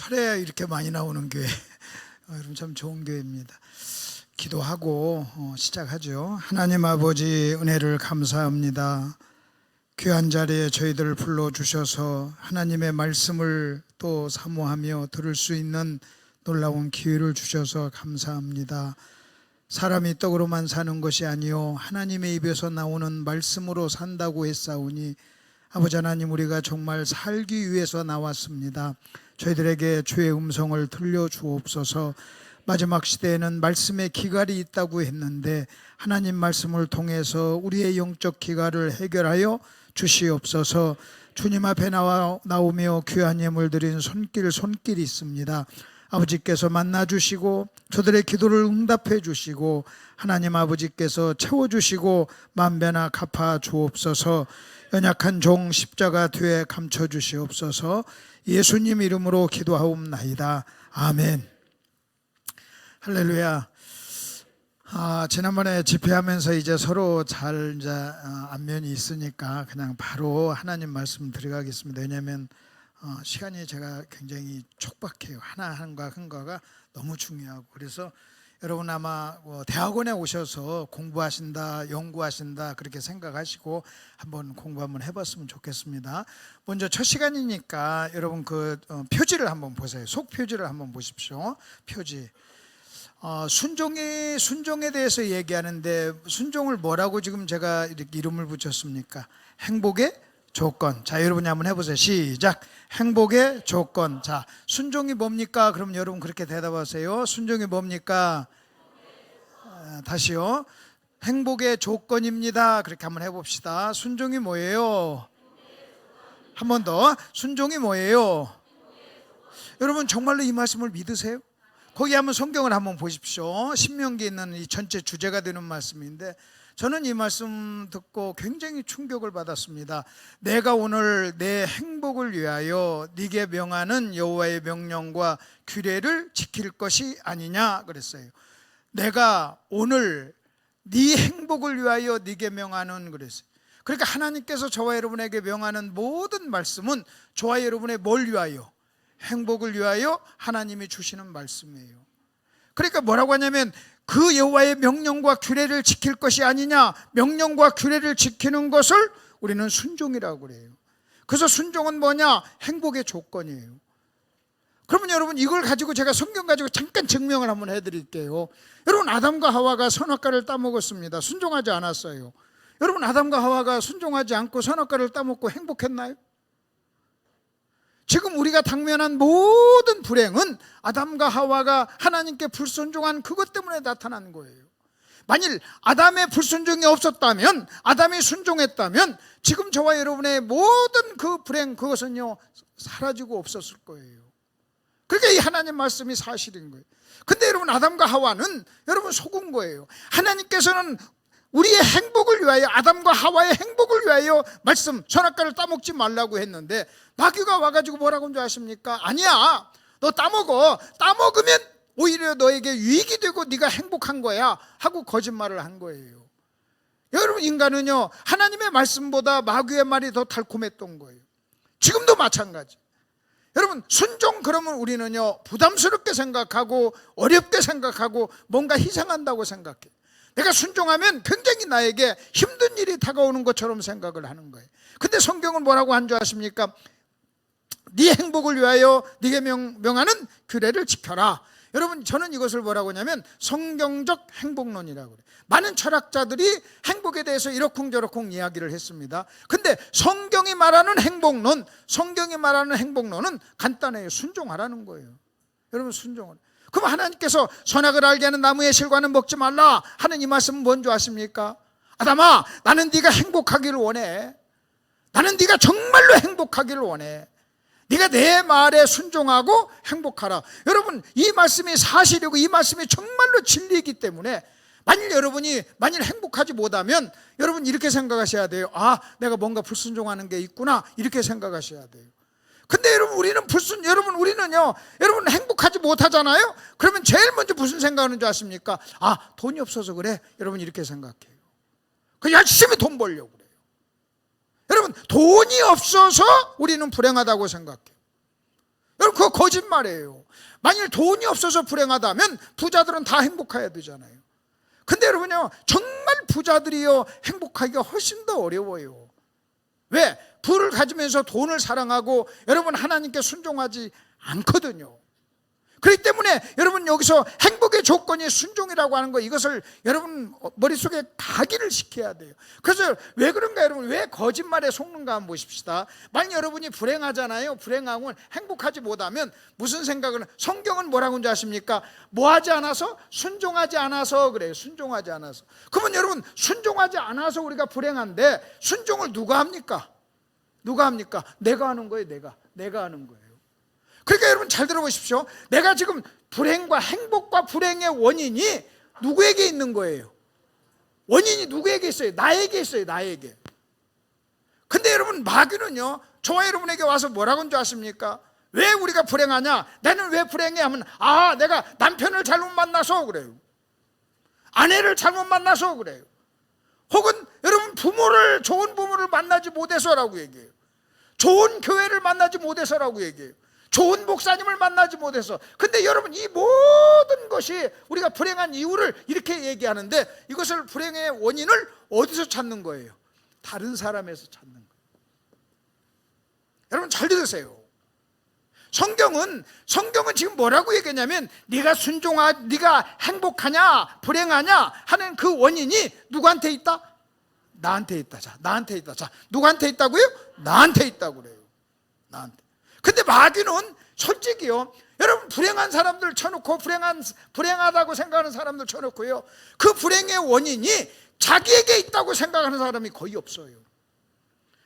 설에 이렇게 많이 나오는 교회 여러분 참 좋은 교회입니다. 기도하고 시작하죠. 하나님 아버지 은혜를 감사합니다. 귀한 자리에 저희들을 불러주셔서 하나님의 말씀을 또 사모하며 들을 수 있는 놀라운 기회를 주셔서 감사합니다. 사람이 떡으로만 사는 것이 아니요 하나님의 입에서 나오는 말씀으로 산다고 했사오니 아버지 하나님, 우리가 정말 살기 위해서 나왔습니다. 저희들에게 주의 음성을 들려주옵소서. 마지막 시대에는 말씀의 기갈이 있다고 했는데 하나님 말씀을 통해서 우리의 영적 기갈을 해결하여 주시옵소서. 주님 앞에 나오며 귀한 예물 드린 손길이 있습니다. 아버지께서 만나주시고 저들의 기도를 응답해 주시고 하나님 아버지께서 채워주시고 만배나 갚아 주옵소서. 연약한 종 십자가 뒤에 감춰주시옵소서. 예수님 이름으로 기도하옵나이다. 아멘. 할렐루야. 지난번에 집회하면서 이제 서로 잘 안면이 있으니까 그냥 바로 하나님 말씀 들어가겠습니다. 왜냐하면 시간이 제가 굉장히 촉박해요. 하나가 너무 중요하고. 그래서 여러분 아마 대학원에 오셔서 공부하신다, 연구하신다 그렇게 생각하시고 한번 공부 한번 해봤으면 좋겠습니다. 먼저 첫 시간이니까 여러분 그 표지를 한번 보세요. 속 표지를 한번 보십시오. 표지. 순종에 대해서 얘기하는데 순종을 뭐라고 지금 제가 이렇게 이름을 붙였습니까? 행복의 조건. 자, 여러분이 한번 해보세요. 시작. 행복의 조건. 자, 순종이 뭡니까? 그럼 여러분 그렇게 대답하세요. 순종이 뭡니까? 다시요. 행복의 조건입니다. 그렇게 한번 해봅시다. 순종이 뭐예요? 한 번 더. 순종이 뭐예요? 여러분 정말로 이 말씀을 믿으세요? 거기 한번 성경을 한번 보십시오. 신명기에 있는 이 전체 주제가 되는 말씀인데 저는 이 말씀 듣고 굉장히 충격을 받았습니다. 내가 오늘 내 행복을 위하여 네게 명하는 여호와의 명령과 규례를 지킬 것이 아니냐 그랬어요. 내가 오늘 네 행복을 위하여 네게 명하는 그랬어요. 그러니까 하나님께서 저와 여러분에게 명하는 모든 말씀은 저와 여러분의 뭘 위하여? 행복을 위하여 하나님이 주시는 말씀이에요. 그러니까 뭐라고 하냐면 그 여호와의 명령과 규례를 지킬 것이 아니냐, 명령과 규례를 지키는 것을 우리는 순종이라고 그래요. 그래서 순종은 뭐냐? 행복의 조건이에요. 그러면 여러분 이걸 가지고 제가 성경 가지고 잠깐 증명을 한번 해드릴게요. 여러분 아담과 하와가 선악과를 따먹었습니다. 순종하지 않았어요. 여러분 아담과 하와가 순종하지 않고 선악과를 따먹고 행복했나요? 지금 우리가 당면한 모든 불행은 아담과 하와가 하나님께 불순종한 그것 때문에 나타난 거예요. 만일 아담의 불순종이 없었다면, 아담이 순종했다면 지금 저와 여러분의 모든 그 불행, 그것은요 사라지고 없었을 거예요. 그러니까 이 하나님 말씀이 사실인 거예요. 근데 여러분 아담과 하와는 여러분 속은 거예요. 하나님께서는 우리의 행복을 위하여, 아담과 하와의 행복을 위하여 말씀, 선악과를 따먹지 말라고 했는데 마귀가 와가지고 뭐라고 한 줄 아십니까? 아니야, 너 따먹어. 따먹으면 오히려 너에게 유익이 되고 네가 행복한 거야 하고 거짓말을 한 거예요. 여러분 인간은요 하나님의 말씀보다 마귀의 말이 더 달콤했던 거예요. 지금도 마찬가지. 여러분 순종 그러면 우리는요 부담스럽게 생각하고 어렵게 생각하고 뭔가 희생한다고 생각해요. 내가 순종하면 굉장히 나에게 힘든 일이 다가오는 것처럼 생각을 하는 거예요. 근데 성경은 뭐라고 한 줄 아십니까? 네 행복을 위하여 네게 명하는 규례를 지켜라. 여러분 저는 이것을 뭐라고 하냐면 성경적 행복론이라고 그래요. 많은 철학자들이 행복에 대해서 이러쿵저러쿵 이야기를 했습니다. 근데 성경이 말하는 행복론, 성경이 말하는 행복론은 간단해요. 순종하라는 거예요. 여러분 순종을. 그럼 하나님께서 선악을 알게 하는 나무의 실과는 먹지 말라 하는 이 말씀은 뭔지 아십니까? 아담아, 나는 네가 행복하기를 원해. 나는 네가 정말로 행복하기를 원해. 네가 내 말에 순종하고 행복하라. 여러분 이 말씀이 사실이고 이 말씀이 정말로 진리이기 때문에 만일 여러분이 행복하지 못하면 여러분 이렇게 생각하셔야 돼요. 아, 내가 뭔가 불순종하는 게 있구나 이렇게 생각하셔야 돼요. 근데 여러분 우리는요 여러분 행복하지 못하잖아요. 그러면 제일 먼저 무슨 생각하는 줄 아십니까? 아, 돈이 없어서 그래. 여러분 이렇게 생각해요. 그 열심히 돈 벌려고 그래요. 여러분 돈이 없어서 우리는 불행하다고 생각해요. 여러분 그거 거짓말이에요. 만일 돈이 없어서 불행하다면 부자들은 다 행복해야 되잖아요. 근데 여러분요, 정말 부자들이요 행복하기가 훨씬 더 어려워요. 왜? 부를 가지면서 돈을 사랑하고 여러분 하나님께 순종하지 않거든요. 그렇기 때문에 여러분 여기서 행복의 조건이 순종이라고 하는 거, 이것을 여러분 머릿속에 각인을 시켜야 돼요. 그래서 왜 그런가, 여러분 왜 거짓말에 속는가 한번 보십시다. 만약 여러분이 불행하잖아요. 불행하면 행복하지 못하면 무슨 생각을, 성경은 뭐라고 하는지 아십니까? 뭐하지 않아서? 순종하지 않아서 그래요. 순종하지 않아서. 그러면 여러분 순종하지 않아서 우리가 불행한데, 순종을 누가 합니까? 누가 합니까? 내가 하는 거예요. 내가 하는 거예요. 그러니까 여러분 잘 들어보십시오. 내가 지금 불행과 행복과 불행의 원인이 누구에게 있는 거예요? 원인이 누구에게 있어요? 나에게 있어요. 나에게. 근데 여러분 마귀는요, 저와 여러분에게 와서 뭐라고 하는 줄 아십니까? 왜 우리가 불행하냐? 나는 왜 불행해? 하면 내가 남편을 잘못 만나서 그래요. 아내를 잘못 만나서 그래요. 혹은 여러분 좋은 부모를 만나지 못해서라고 얘기해요. 좋은 교회를 만나지 못해서라고 얘기해요. 좋은 목사님을 만나지 못해서. 근데 여러분 이 모든 것이 우리가 불행한 이유를 이렇게 얘기하는데, 이것을 불행의 원인을 어디서 찾는 거예요? 다른 사람에서 찾는 거예요. 여러분 잘 들으세요. 성경은 지금 뭐라고 얘기하냐면, 네가 행복하냐 불행하냐 하는 그 원인이 누구한테 있다? 나한테 있다. 자, 나한테 있다. 자, 누구한테 있다고요? 나한테 있다고 그래요. 나한테. 근데 마귀는 솔직히요, 여러분 불행한 사람들 쳐놓고, 불행하다고 생각하는 사람들 쳐놓고요, 그 불행의 원인이 자기에게 있다고 생각하는 사람이 거의 없어요.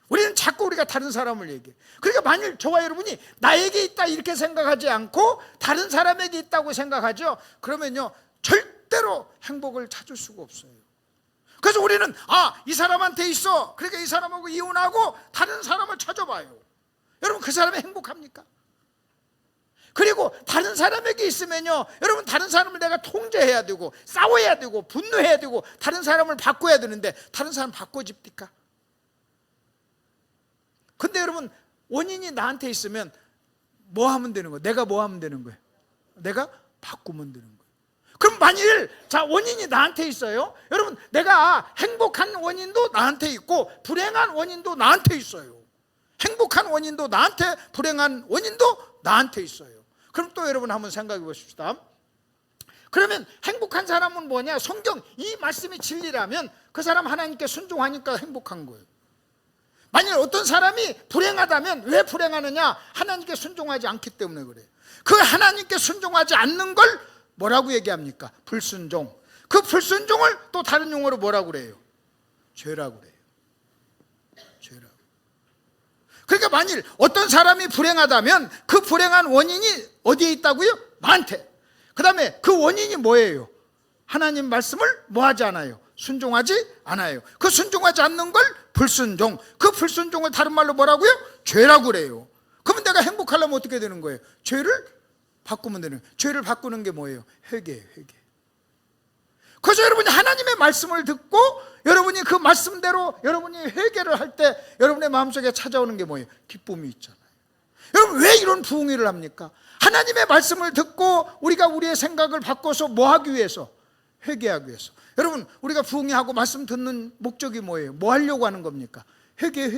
우리는 자꾸 우리가 다른 사람을 얘기해. 그러니까 만일 저와 여러분이 나에게 있다 이렇게 생각하지 않고 다른 사람에게 있다고 생각하죠, 그러면요 절대로 행복을 찾을 수가 없어요. 그래서 우리는 이 사람한테 있어, 그러니까 이 사람하고 이혼하고 다른 사람을 찾아봐요. 여러분 그 사람이 행복합니까? 그리고 다른 사람에게 있으면요, 여러분 다른 사람을 내가 통제해야 되고 싸워야 되고 분노해야 되고 다른 사람을 바꿔야 되는데, 다른 사람 바꿔집니까? 근데 여러분 원인이 나한테 있으면 뭐 하면 되는 거예요? 내가 뭐 하면 되는 거예요? 내가 바꾸면 되는 거예요. 그럼 만일 원인이 나한테 있어요. 여러분 내가 행복한 원인도 나한테 있고 불행한 원인도 나한테 있어요. 행복한 원인도 나한테, 불행한 원인도 나한테 있어요. 그럼 또 여러분 한번 생각해 보십시다. 그러면 행복한 사람은 뭐냐? 성경 이 말씀이 진리라면 그 사람 하나님께 순종하니까 행복한 거예요. 만일 어떤 사람이 불행하다면 왜 불행하느냐? 하나님께 순종하지 않기 때문에 그래요. 그 하나님께 순종하지 않는 걸 뭐라고 얘기합니까? 불순종. 그 불순종을 또 다른 용어로 뭐라고 그래요? 죄라고 그래요. 죄라고. 그러니까 만일 어떤 사람이 불행하다면 그 불행한 원인이 어디에 있다고요? 나한테. 그 다음에 그 원인이 뭐예요? 하나님 말씀을 뭐하지 않아요? 순종하지 않아요. 그 순종하지 않는 걸 불순종. 그 불순종을 다른 말로 뭐라고요? 죄라고 그래요. 그러면 내가 행복하려면 어떻게 되는 거예요? 죄를 바꾸면 되는 거예요. 죄를 바꾸는 게 뭐예요? 회개예요. 회개. 그래서 여러분이 하나님의 말씀을 듣고 여러분이 그 말씀대로 여러분이 회개를 할 때 여러분의 마음속에 찾아오는 게 뭐예요? 기쁨이 있잖아요. 여러분 왜 이런 부흥회를 합니까? 하나님의 말씀을 듣고 우리가 우리의 생각을 바꿔서 뭐 하기 위해서? 회개하기 위해서. 여러분 우리가 부흥회하고 말씀 듣는 목적이 뭐예요? 뭐 하려고 하는 겁니까? 회개.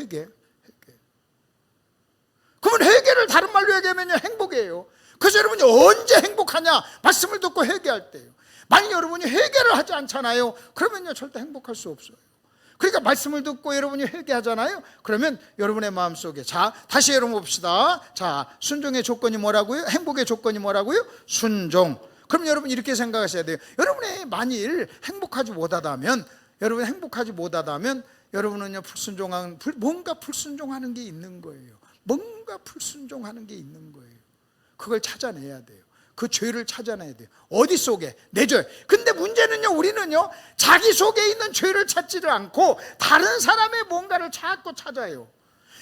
그러면 회개를 다른 말로 얘기하면요, 행복이에요. 그래서 여러분이 언제 행복하냐? 말씀을 듣고 회개할 때예요. 만약 여러분이 회개를 하지 않잖아요, 그러면요 절대 행복할 수 없어요. 그러니까 말씀을 듣고 여러분이 회개하잖아요, 그러면 여러분의 마음속에, 자 다시 여러분 봅시다. 자, 순종의 조건이 뭐라고요? 행복의 조건이 뭐라고요? 순종. 그럼 여러분 이렇게 생각하셔야 돼요. 여러분이 만일 행복하지 못하다면, 여러분은요 뭔가 불순종하는 게 있는 거예요. 뭔가 불순종하는 게 있는 거예요. 그걸 찾아내야 돼요. 그 죄를 찾아내야 돼요. 어디 속에? 내 죄. 근데 문제는요, 우리는요 자기 속에 있는 죄를 찾지를 않고 다른 사람의 뭔가를 자꾸 찾아요.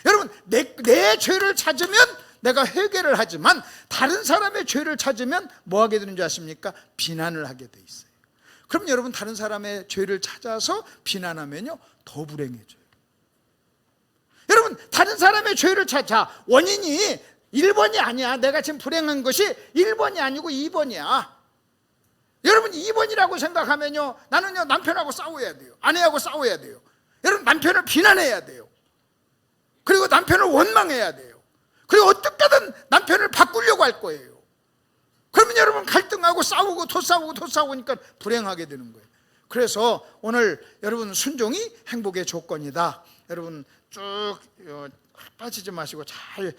여러분 내 죄를 찾으면 내가 회개를 하지만 다른 사람의 죄를 찾으면 뭐 하게 되는 줄 아십니까? 비난을 하게 돼 있어요. 그럼 여러분 다른 사람의 죄를 찾아서 비난하면요 더 불행해져요. 여러분 다른 사람의 죄를 찾아, 원인이 1번이 아니야. 내가 지금 불행한 것이 1번이 아니고 2번이야. 여러분 2번이라고 생각하면요, 나는요 남편하고 싸워야 돼요. 아내하고 싸워야 돼요. 여러분 남편을 비난해야 돼요. 그리고 남편을 원망해야 돼요. 그리고 어떻게든 남편을 바꾸려고 할 거예요. 그러면 여러분 갈등하고 싸우고 더 싸우니까 불행하게 되는 거예요. 그래서 오늘 여러분 순종이 행복의 조건이다. 여러분 쭉 빠지지 마시고 잘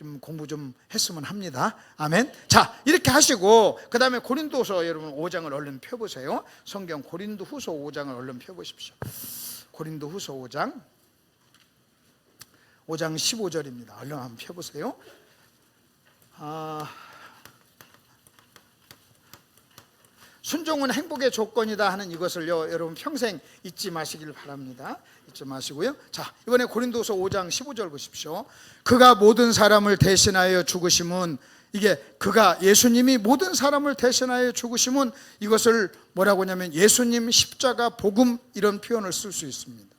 좀 공부 좀 했으면 합니다. 아멘. 자, 이렇게 하시고 그 다음에 고린도서 여러분 5장을 얼른 펴보세요. 성경 고린도후서 5장을 얼른 펴보십시오. 고린도후서 5장 15절입니다. 얼른 한번 펴보세요. 순종은 행복의 조건이다 하는 이것을요 여러분 평생 잊지 마시길 바랍니다. 잊지 마시고요. 자, 이번에 고린도서 5장 15절 보십시오. 그가 모든 사람을 대신하여 죽으심은, 이게 그가 예수님이 모든 사람을 대신하여 죽으심은, 이것을 뭐라고 하냐면 예수님 십자가 복음, 이런 표현을 쓸 수 있습니다.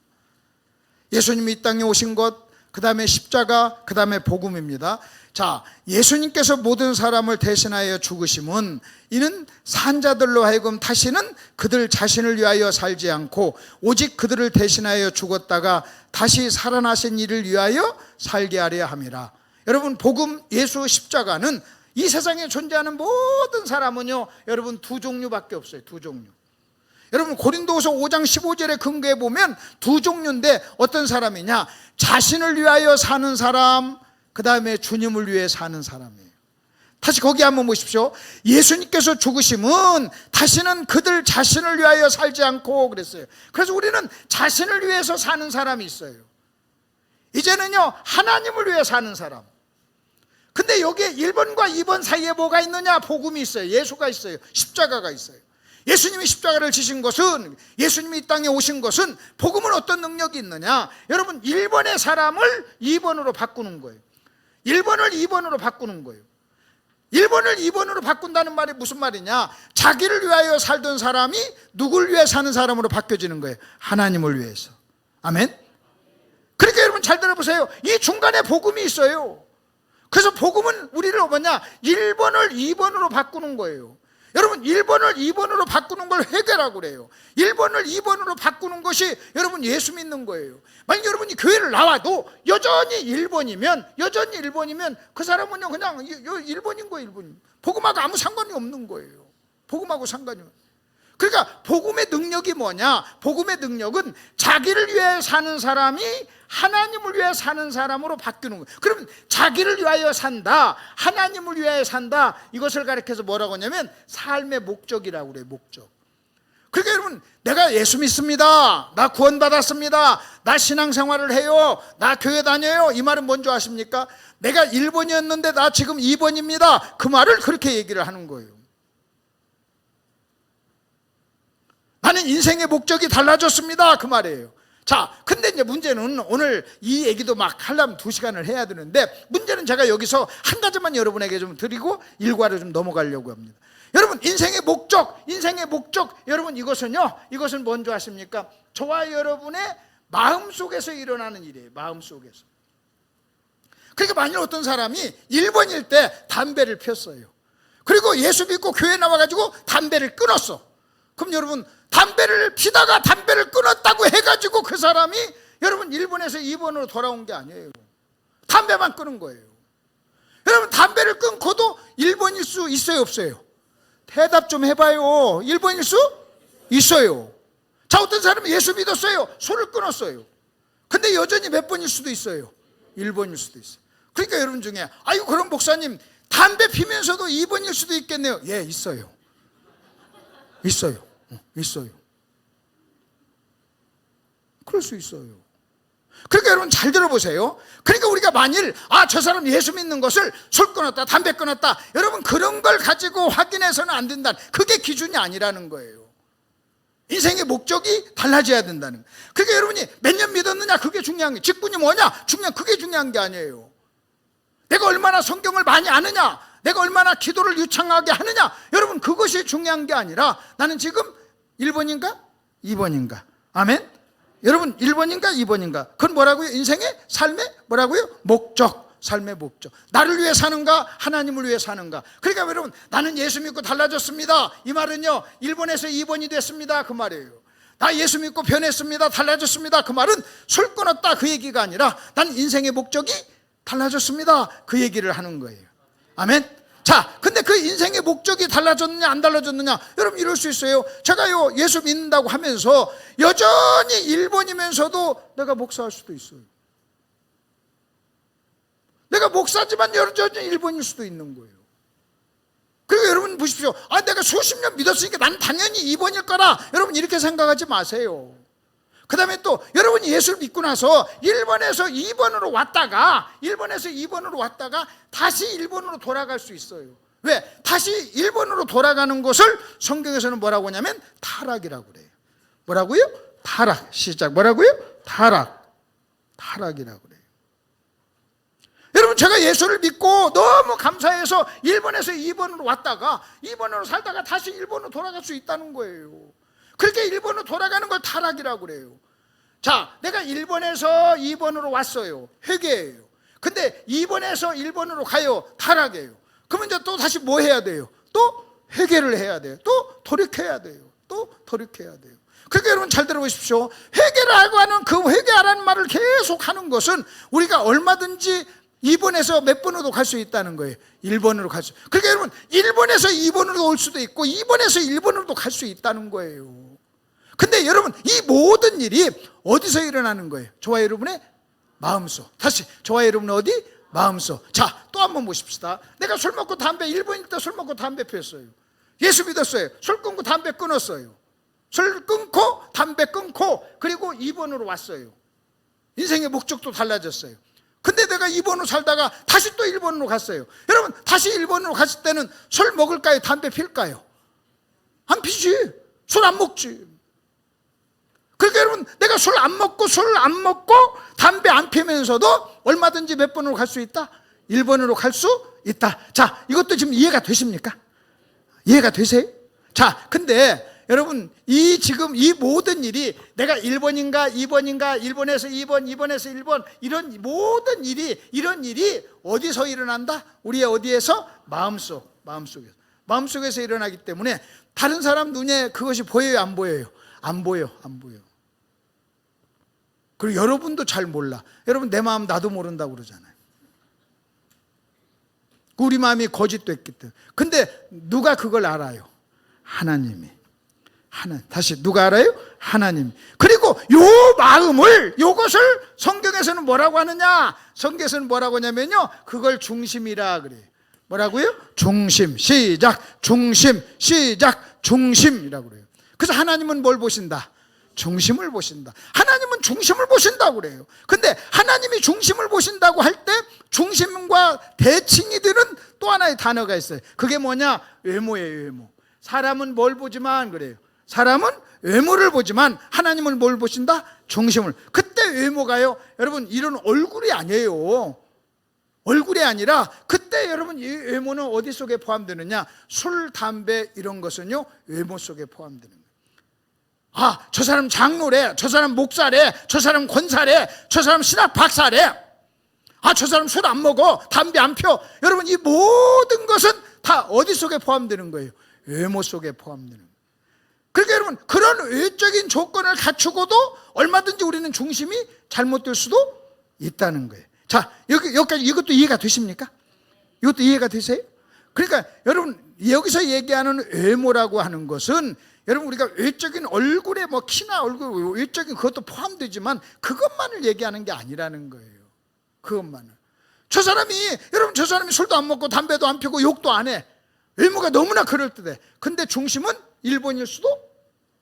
예수님이 이 땅에 오신 것, 그 다음에 십자가, 그 다음에 복음입니다. 자, 예수님께서 모든 사람을 대신하여 죽으심은, 이는 산자들로 하여금 다시는 그들 자신을 위하여 살지 않고 오직 그들을 대신하여 죽었다가 다시 살아나신 이를 위하여 살게 하려 함이라. 여러분 복음, 예수 십자가는 이 세상에 존재하는 모든 사람은요 여러분 두 종류밖에 없어요. 두 종류. 여러분 고린도후서 5장 15절에 근거해 보면 두 종류인데, 어떤 사람이냐, 자신을 위하여 사는 사람, 그 다음에 주님을 위해 사는 사람이에요. 다시 거기 한번 보십시오. 예수님께서 죽으심은 다시는 그들 자신을 위하여 살지 않고 그랬어요. 그래서 우리는 자신을 위해서 사는 사람이 있어요. 이제는요 하나님을 위해 사는 사람. 근데 여기에 1번과 2번 사이에 뭐가 있느냐? 복음이 있어요. 예수가 있어요. 십자가가 있어요. 예수님이 십자가를 지신 것은, 예수님이 이 땅에 오신 것은, 복음은 어떤 능력이 있느냐? 여러분 1번의 사람을 2번으로 바꾸는 거예요. 1번을 2번으로 바꾸는 거예요. 1번을 2번으로 바꾼다는 말이 무슨 말이냐? 자기를 위하여 살던 사람이 누굴 위해 사는 사람으로 바뀌어지는 거예요. 하나님을 위해서. 아멘. 그러니까 여러분 잘 들어보세요. 이 중간에 복음이 있어요. 그래서 복음은 우리를 뭐냐? 1번을 2번으로 바꾸는 거예요. 여러분 1번을 2번으로 바꾸는 걸 회개라고 그래요. 1번을 2번으로 바꾸는 것이 여러분 예수 믿는 거예요. 만약 여러분이 교회를 나와도 여전히 1번이면 그 사람은요 그냥 1번인 거예요. 1번. 복음하고 아무 상관이 없는 거예요. 복음하고 상관이 없어요. 그러니까 복음의 능력이 뭐냐? 복음의 능력은 자기를 위해 사는 사람이 하나님을 위해 사는 사람으로 바뀌는 거예요. 그러면 자기를 위하여 산다, 하나님을 위하여 산다, 이것을 가리켜서 뭐라고 하냐면 삶의 목적이라고 그래요. 목적. 그러니까 여러분 내가 예수 믿습니다, 나 구원받았습니다, 나 신앙생활을 해요, 나 교회 다녀요, 이 말은 뭔지 아십니까? 내가 1번이었는데 나 지금 2번입니다, 그 말을 그렇게 얘기를 하는 거예요. 나는 인생의 목적이 달라졌습니다, 그 말이에요. 자, 근데 이제 문제는 오늘 이 얘기도 막 하려면 2시간을 해야 되는데, 문제는 제가 여기서 한 가지만 여러분에게 좀 드리고 일과를 좀 넘어가려고 합니다. 여러분 인생의 목적, 여러분 이것은 뭔지 아십니까? 저와 여러분의 마음속에서 일어나는 일이에요. 마음속에서. 그러니까 만일 어떤 사람이 1번일 때 담배를 폈어요. 그리고 예수 믿고 교회 나와가지고 담배를 끊었어. 그럼 여러분 담배를 피다가 담배를 끊었다고 해가지고 그 사람이 여러분 1번에서 2번으로 돌아온 게 아니에요. 담배만 끊은 거예요. 여러분 담배를 끊고도 1번일 수 있어요, 없어요? 대답 좀 해봐요. 1번일 수 있어요. 자, 어떤 사람이 예수 믿었어요, 술을 끊었어요. 근데 여전히 몇 번일 수도 있어요? 1번일 수도 있어요. 그러니까 여러분 중에 아이고 그럼 목사님 담배 피면서도 2번일 수도 있겠네요. 예, 있어요. 있어요. 그럴 수 있어요. 그러니까 여러분 잘 들어보세요. 그러니까 우리가 만일 저 사람 예수 믿는 것을 술 끊었다, 담배 끊었다, 여러분 그런 걸 가지고 확인해서는 안 된다. 그게 기준이 아니라는 거예요. 인생의 목적이 달라져야 된다는 거예요. 그러니까 여러분이 몇 년 믿었느냐 그게 중요한 게, 직분이 뭐냐 그게 중요한 게 아니에요. 내가 얼마나 성경을 많이 아느냐, 내가 얼마나 기도를 유창하게 하느냐, 여러분 그것이 중요한 게 아니라 나는 지금 1번인가 2번인가. 아멘. 여러분 1번인가 2번인가, 그건 뭐라고요? 인생의 삶의 뭐라고요? 목적. 삶의 목적. 나를 위해 사는가, 하나님을 위해 사는가. 그러니까 여러분, 나는 예수 믿고 달라졌습니다, 이 말은요, 1번에서 2번이 됐습니다, 그 말이에요. 나 예수 믿고 변했습니다, 달라졌습니다, 그 말은 술 끊었다, 그 얘기가 아니라 난 인생의 목적이 달라졌습니다, 그 얘기를 하는 거예요. 아멘. 자, 근데 그 인생의 목적이 달라졌느냐 안 달라졌느냐, 여러분 이럴 수 있어요. 제가요 예수 믿는다고 하면서 여전히 1번이면서도 내가 목사할 수도 있어요. 내가 목사지만 여전히 1번일 수도 있는 거예요. 그리고 여러분 보십시오. 내가 수십 년 믿었으니까 난 당연히 2번일 거라, 여러분 이렇게 생각하지 마세요. 그 다음에 또 여러분이 예수를 믿고 나서 1번에서 2번으로 왔다가 다시 1번으로 돌아갈 수 있어요. 왜? 다시 1번으로 돌아가는 것을 성경에서는 뭐라고 하냐면 타락이라고 그래요. 뭐라고요? 타락. 시작. 뭐라고요? 타락이라고 그래요. 여러분, 제가 예수를 믿고 너무 감사해서 1번에서 2번으로 왔다가 2번으로 살다가 다시 1번으로 돌아갈 수 있다는 거예요. 그렇게 1번으로 돌아가는 걸 타락이라고 그래요. 자, 내가 1번에서 2번으로 왔어요. 회개예요. 근데 2번에서 1번으로 가요. 타락이에요. 그러면 이제 또 다시 뭐 해야 돼요? 또 회개를 해야 돼요. 또 돌이켜야 돼요. 그러니까 여러분 잘 들어보십시오. 회개라고 하는 그 회개하라는 말을 계속 하는 것은 우리가 얼마든지 2번에서 몇 번으로 갈 수 있다는 거예요. 1번으로 갈 수. 그러니까 여러분 1번에서 2번으로 올 수도 있고 2번에서 1번으로도 갈 수 있다는 거예요. 근데 여러분 이 모든 일이 어디서 일어나는 거예요? 저와 여러분의 마음속. 다시, 저와 여러분은 어디? 마음속. 자, 또 한번 보십시다. 내가 술 먹고 담배 1번일 때 술 먹고 담배 피웠어요. 예수 믿었어요. 술 끊고 담배 끊었어요. 술 끊고 담배 끊고 그리고 2번으로 왔어요. 인생의 목적도 달라졌어요. 근데 내가 2번으로 살다가 다시 또 1번으로 갔어요. 여러분 다시 1번으로 갔을 때는 술 먹을까요? 담배 필까요? 안 피지. 술 안 먹지. 그러니까 여러분 내가 술 안 먹고 담배 안 피면서도 얼마든지 몇 번으로 갈 수 있다? 1번으로 갈 수 있다. 자, 이것도 지금 이해가 되십니까? 이해가 되세요? 자, 근데 여러분 지금 이 모든 일이 내가 1번인가 2번인가 1번에서 2번 2번에서 1번 이런 모든 일이 이런 일이 어디서 일어난다? 우리의 어디에서? 마음속에서 일어나기 때문에 다른 사람 눈에 그것이 보여요, 안 보여요? 안 보여. 그리고 여러분도 잘 몰라. 여러분 내 마음 나도 모른다고 그러잖아요. 우리 마음이 거짓됐기 때문에. 근데 누가 그걸 알아요? 하나님이. 다시 누가 알아요? 하나님. 그리고 요 마음을, 요것을 성경에서는 뭐라고 하느냐? 성경에서는 뭐라고 하냐면요, 그걸 중심이라 그래요. 뭐라고요? 중심. 시작. 중심이라고 그래요. 그래서 하나님은 뭘 보신다? 중심을 보신다. 하나님은 중심을 보신다고 그래요. 근데 하나님이 중심을 보신다고 할 때 중심과 대칭이 되는 또 하나의 단어가 있어요. 그게 뭐냐? 외모예요, 외모. 사람은 뭘 보지만 그래요. 사람은 외모를 보지만 하나님은 뭘 보신다? 중심을. 그때 외모가요, 여러분 이런 얼굴이 아니에요. 얼굴이 아니라 그때 여러분 이 외모는 어디 속에 포함되느냐? 술, 담배 이런 것은요 외모 속에 포함되는 거예요. 저 사람 장로래, 저 사람 목사래, 저 사람 권사래, 저 사람 신학 박사래, 저 사람 술 안 먹어, 담배 안 펴. 여러분 이 모든 것은 다 어디 속에 포함되는 거예요? 외모 속에 포함되는 거예요. 그러니까 여러분 그런 외적인 조건을 갖추고도 얼마든지 우리는 중심이 잘못될 수도 있다는 거예요. 자, 여기까지 이것도 이해가 되십니까? 이것도 이해가 되세요? 그러니까 여러분 여기서 얘기하는 외모라고 하는 것은 여러분 우리가 외적인 얼굴에 뭐 키나 얼굴 외적인 그것도 포함되지만 그것만을 얘기하는 게 아니라는 거예요. 그것만을. 저 사람이 술도 안 먹고 담배도 안 피우고 욕도 안 해. 외모가 너무나 그럴듯해. 근데 중심은 1번일 수도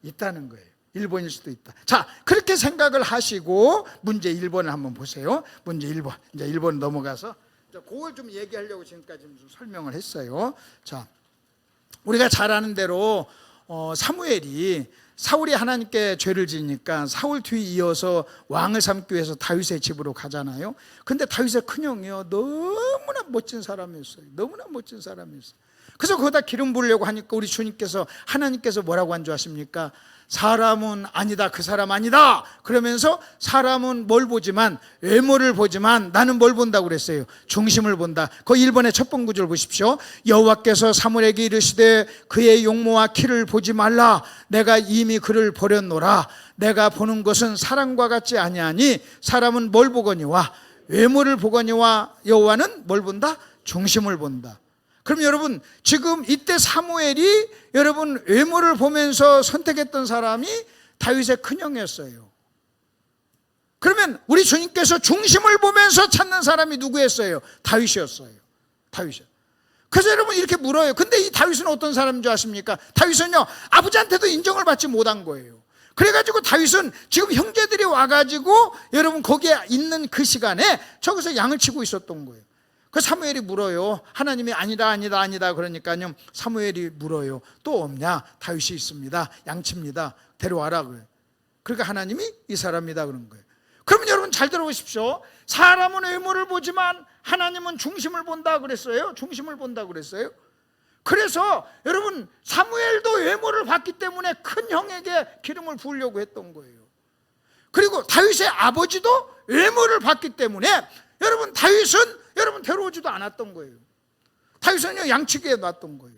있다는 거예요. 1번일 수도 있다. 자, 그렇게 생각을 하시고 문제 1번을 한번 보세요. 문제 1번. 이제 1번 넘어가서 그걸 좀 얘기하려고 지금까지 좀 설명을 했어요. 자, 우리가 잘 아는 대로 사울이 하나님께 죄를 지니까 사울 뒤에 이어서 왕을 삼기 위해서 다윗의 집으로 가잖아요. 근데 다윗의 큰형이요 너무나 멋진 사람이었어요. 그래서 거기다 기름 부으려고 하니까 우리 주님께서, 하나님께서 뭐라고 한 줄 아십니까? 사람은 아니다, 그 사람 아니다. 그러면서 사람은 뭘 보지만, 외모를 보지만 나는 뭘 본다고 그랬어요? 중심을 본다. 그 1번의 첫 번 구절 보십시오. 여호와께서 사무엘에게 이르시되 그의 용모와 키를 보지 말라. 내가 이미 그를 버렸노라. 내가 보는 것은 사람과 같지 아니하니 사람은 뭘 보거니와 외모를 보거니와 여호와는 뭘 본다? 중심을 본다. 그럼 여러분, 지금 이때 사무엘이 여러분 외모를 보면서 선택했던 사람이 다윗의 큰형이었어요. 그러면 우리 주님께서 중심을 보면서 찾는 사람이 누구였어요? 다윗이었어요. 다윗이요. 그래서 여러분 이렇게 물어요. 근데 이 다윗은 어떤 사람인 줄 아십니까? 다윗은요, 아버지한테도 인정을 받지 못한 거예요. 그래가지고 다윗은 지금 형제들이 와가지고 여러분 거기에 있는 그 시간에 저기서 양을 치고 있었던 거예요. 그 사무엘이 물어요. 하나님이 아니다 그러니까요, 사무엘이 물어요. 또 없냐? 다윗이 있습니다. 양칩니다. 데려와라 그래요. 그러니까 하나님이 이 사람이다 그런 거예요. 그러면 여러분 잘 들어보십시오. 사람은 외모를 보지만 하나님은 중심을 본다 그랬어요. 중심을 본다 그랬어요. 그래서 여러분 사무엘도 외모를 봤기 때문에 큰 형에게 기름을 부으려고 했던 거예요. 그리고 다윗의 아버지도 외모를 봤기 때문에 여러분 다윗은 여러분 데려오지도 않았던 거예요. 다윗은요 양치기에 놨던 거예요.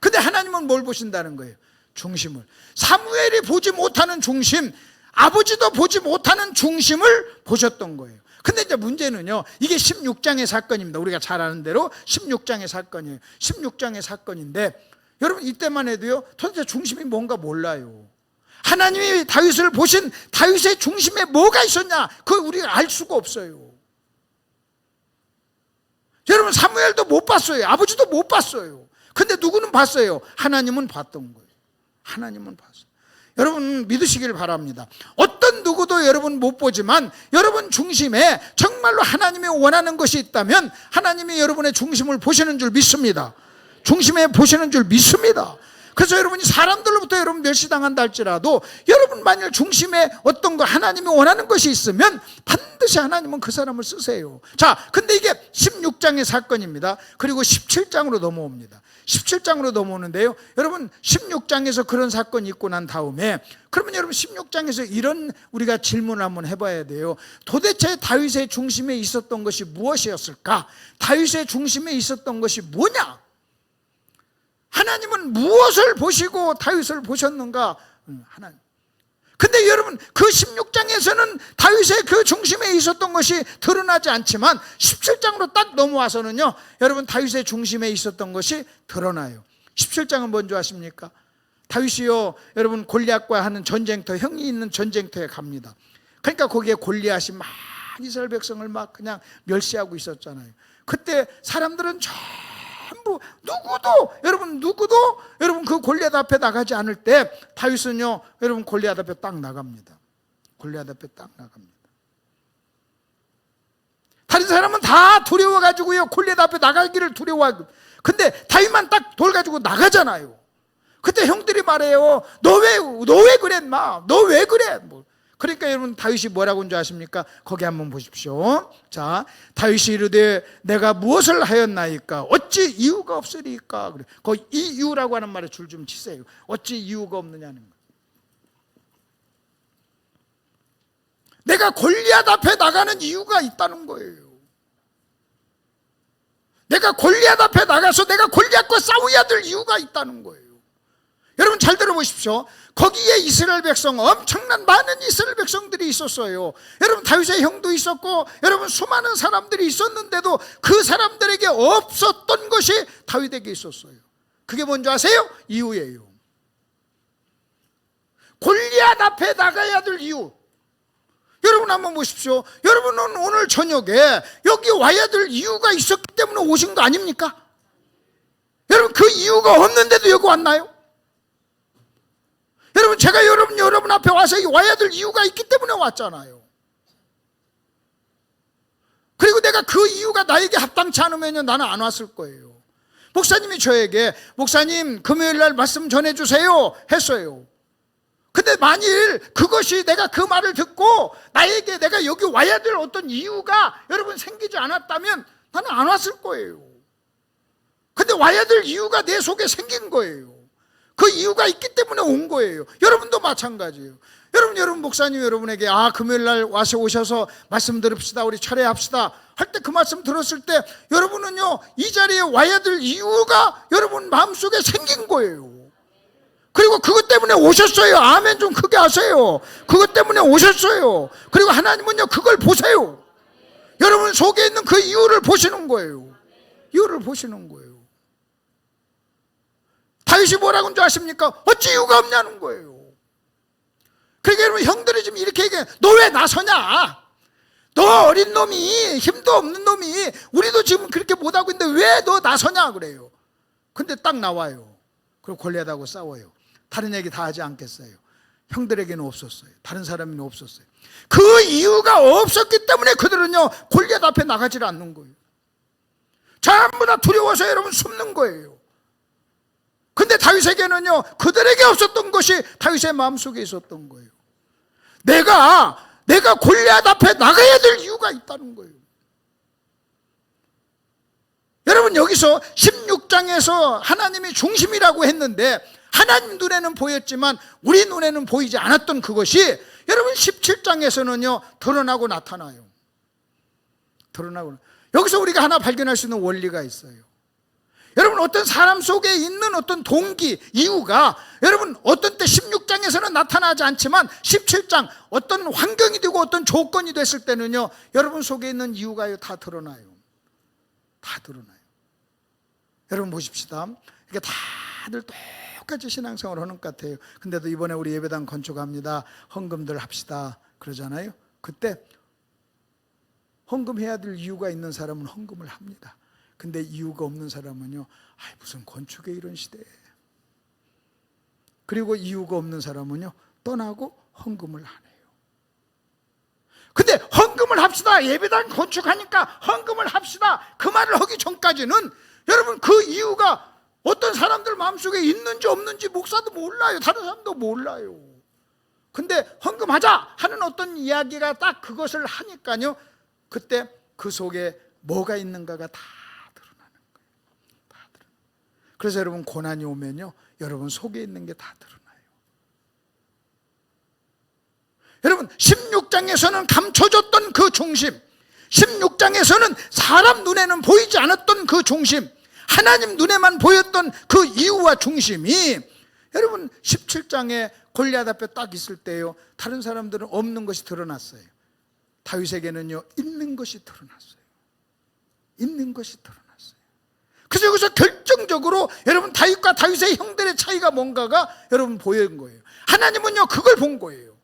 근데 하나님은 뭘 보신다는 거예요? 중심을. 사무엘이 보지 못하는 중심, 아버지도 보지 못하는 중심을 보셨던 거예요. 근데 이제 문제는요, 이게 16장의 사건입니다. 우리가 잘 아는 대로 16장의 사건이에요. 16장의 사건인데 여러분 이때만 해도요 도대체 중심이 뭔가 몰라요. 하나님이 다윗을 보신 다윗의 중심에 뭐가 있었냐, 그걸 우리가 알 수가 없어요. 여러분 사무엘도 못 봤어요. 아버지도 못 봤어요. 근데 누구는 봤어요? 하나님은 봤던 거예요. 하나님은 봤어요. 여러분 믿으시길 바랍니다. 어떤 누구도 여러분 못 보지만 여러분 중심에 정말로 하나님이 원하는 것이 있다면 하나님이 여러분의 중심을 보시는 줄 믿습니다. 중심에 보시는 줄 믿습니다. 그래서 여러분이 사람들로부터 여러분 멸시당한다 할지라도 여러분 만일 중심에 어떤 거 하나님이 원하는 것이 있으면 반드시 하나님은 그 사람을 쓰세요. 자, 근데 이게 16장의 사건입니다. 그리고 17장으로 넘어옵니다. 17장으로 넘어오는데요, 여러분 16장에서 그런 사건이 있고 난 다음에 그러면 여러분 16장에서 이런 우리가 질문을 한번 해봐야 돼요. 도대체 다윗의 중심에 있었던 것이 무엇이었을까? 다윗의 중심에 있었던 것이 뭐냐? 하나님은 무엇을 보시고 다윗을 보셨는가? 하나님. 근데 여러분 그 16장에서는 다윗의 그 중심에 있었던 것이 드러나지 않지만 17장으로 딱 넘어와서는요, 여러분 다윗의 중심에 있었던 것이 드러나요. 17장은 뭔지 아십니까? 다윗이요 여러분 골리앗과 하는 전쟁터, 형이 있는 전쟁터에 갑니다. 그러니까 거기에 골리앗이 막 이스라엘 백성을 막 그냥 멸시하고 있었잖아요. 그때 사람들은 전부 누구도 여러분 그 골리앗 앞에 나가지 않을 때 다윗은요 여러분 골리앗 앞에 딱 나갑니다. 골리앗 앞에 딱 나갑니다. 다른 사람은 다 두려워가지고요 골리앗 앞에 나가기를 두려워하고, 근데 다윗만 딱 돌 가지고 나가잖아요. 그때 형들이 말해요. 너 왜 그래 인마, 너 왜 그래. 그러니까 여러분 다윗이 뭐라고 한 줄 아십니까? 거기 한번 보십시오. 자, 다윗이 이르되 내가 무엇을 하였나이까? 어찌 이유가 없으리까? 그래. 거기 이 이유라고 하는 말에 줄 좀 치세요. 어찌 이유가 없느냐는 거. 내가 골리앗 앞에 나가는 이유가 있다는 거예요. 내가 골리앗 앞에 나가서 내가 골리앗과 싸워야 될 이유가 있다는 거예요. 여러분 잘 들어보십시오. 거기에 이스라엘 백성, 엄청난 많은 이스라엘 백성들이 있었어요. 여러분 다윗의 형도 있었고 여러분 수많은 사람들이 있었는데도 그 사람들에게 없었던 것이 다윗에게 있었어요. 그게 뭔지 아세요? 이유예요. 골리앗 앞에 나가야 될 이유. 여러분 한번 보십시오. 여러분은 오늘 저녁에 여기 와야 될 이유가 있었기 때문에 오신 거 아닙니까? 여러분 그 이유가 없는데도 여기 왔나요? 여러분 제가 여러분 앞에 와서 와야 될 이유가 있기 때문에 왔잖아요. 그리고 내가 그 이유가 나에게 합당치 않으면 나는 안 왔을 거예요. 목사님이 저에게 목사님 금요일 날 말씀 전해주세요 했어요. 근데 만일 그것이 내가 그 말을 듣고 나에게 내가 여기 와야 될 어떤 이유가 여러분 생기지 않았다면 나는 안 왔을 거예요. 근데 근데 와야 될 이유가 내 속에 생긴 거예요. 그 이유가 있기 때문에 온 거예요. 여러분도 마찬가지예요. 여러분 목사님 여러분에게 금요일 날 와서 오셔서 말씀 들읍시다, 우리 철회합시다 할 때 그 말씀 들었을 때 여러분은요 이 자리에 와야 될 이유가 여러분 마음속에 생긴 거예요. 그리고 그것 때문에 오셨어요. 아멘 좀 크게 하세요. 그것 때문에 오셨어요. 그리고 하나님은요 그걸 보세요. 여러분 속에 있는 그 이유를 보시는 거예요. 이유를 보시는 거예요. 다윗이 뭐라고 줄 아십니까? 어찌 이유가 없냐는 거예요. 그러니까 여러분 형들이 지금 이렇게 얘기해. 너 왜 나서냐? 너 어린 놈이, 힘도 없는 놈이, 우리도 지금 그렇게 못하고 있는데 왜 너 나서냐 그래요. 근데 딱 나와요. 그리고 골리앗하고 싸워요. 다른 얘기 다 하지 않겠어요. 형들에게는 없었어요. 다른 사람에는 없었어요. 그 이유가 없었기 때문에 그들은요 골리앗 앞에 나가질 않는 거예요. 전부 다 두려워서 여러분 숨는 거예요. 근데 다윗에게는요 그들에게 없었던 것이 다윗의 마음속에 있었던 거예요. 내가 골리앗 앞에 나가야 될 이유가 있다는 거예요. 여러분 여기서 16장에서 하나님이 중심이라고 했는데 하나님 눈에는 보였지만 우리 눈에는 보이지 않았던 그것이 여러분 17장에서는요 드러나고 나타나요. 드러나고. 여기서 우리가 하나 발견할 수 있는 원리가 있어요. 여러분 어떤 사람 속에 있는 어떤 동기, 이유가 여러분 어떤 때 16장에서는 나타나지 않지만 17장 어떤 환경이 되고 어떤 조건이 됐을 때는요 여러분 속에 있는 이유가 다 드러나요. 다 드러나요. 여러분 보십시다. 이게 다들 똑같이 신앙생활을 하는 것 같아요. 근데도 이번에 우리 예배당 건축합니다, 헌금들 합시다 그러잖아요. 그때 헌금해야 될 이유가 있는 사람은 헌금을 합니다. 근데 이유가 없는 사람은요 무슨 건축에 이런 시대에. 그리고 이유가 없는 사람은요 떠나고 헌금을 안 해요. 근데 헌금을 합시다, 예배당 건축하니까 헌금을 합시다 그 말을 하기 전까지는 여러분 그 이유가 어떤 사람들 마음속에 있는지 없는지 목사도 몰라요. 다른 사람도 몰라요. 근데 헌금하자 하는 어떤 이야기가 딱 그것을 하니까요 그때 그 속에 뭐가 있는가가 다 드러나는 거예요. 다 드러나요. 그래서 여러분 고난이 오면요 여러분 속에 있는 게 다 드러나요. 여러분 16장에서는 감춰졌던 그 중심, 16장에서는 사람 눈에는 보이지 않았던 그 중심, 하나님 눈에만 보였던 그 이유와 중심이 여러분 17장에 골리앗 앞에 딱 있을 때요 다른 사람들은 없는 것이 드러났어요. 다윗에게는요 있는 것이 드러났어요. 있는 것이 드러났어요. 그래서 여기서 결정적으로 여러분 다윗과 다윗의 형들의 차이가 뭔가가 여러분 보인 거예요. 하나님은요 그걸 본 거예요.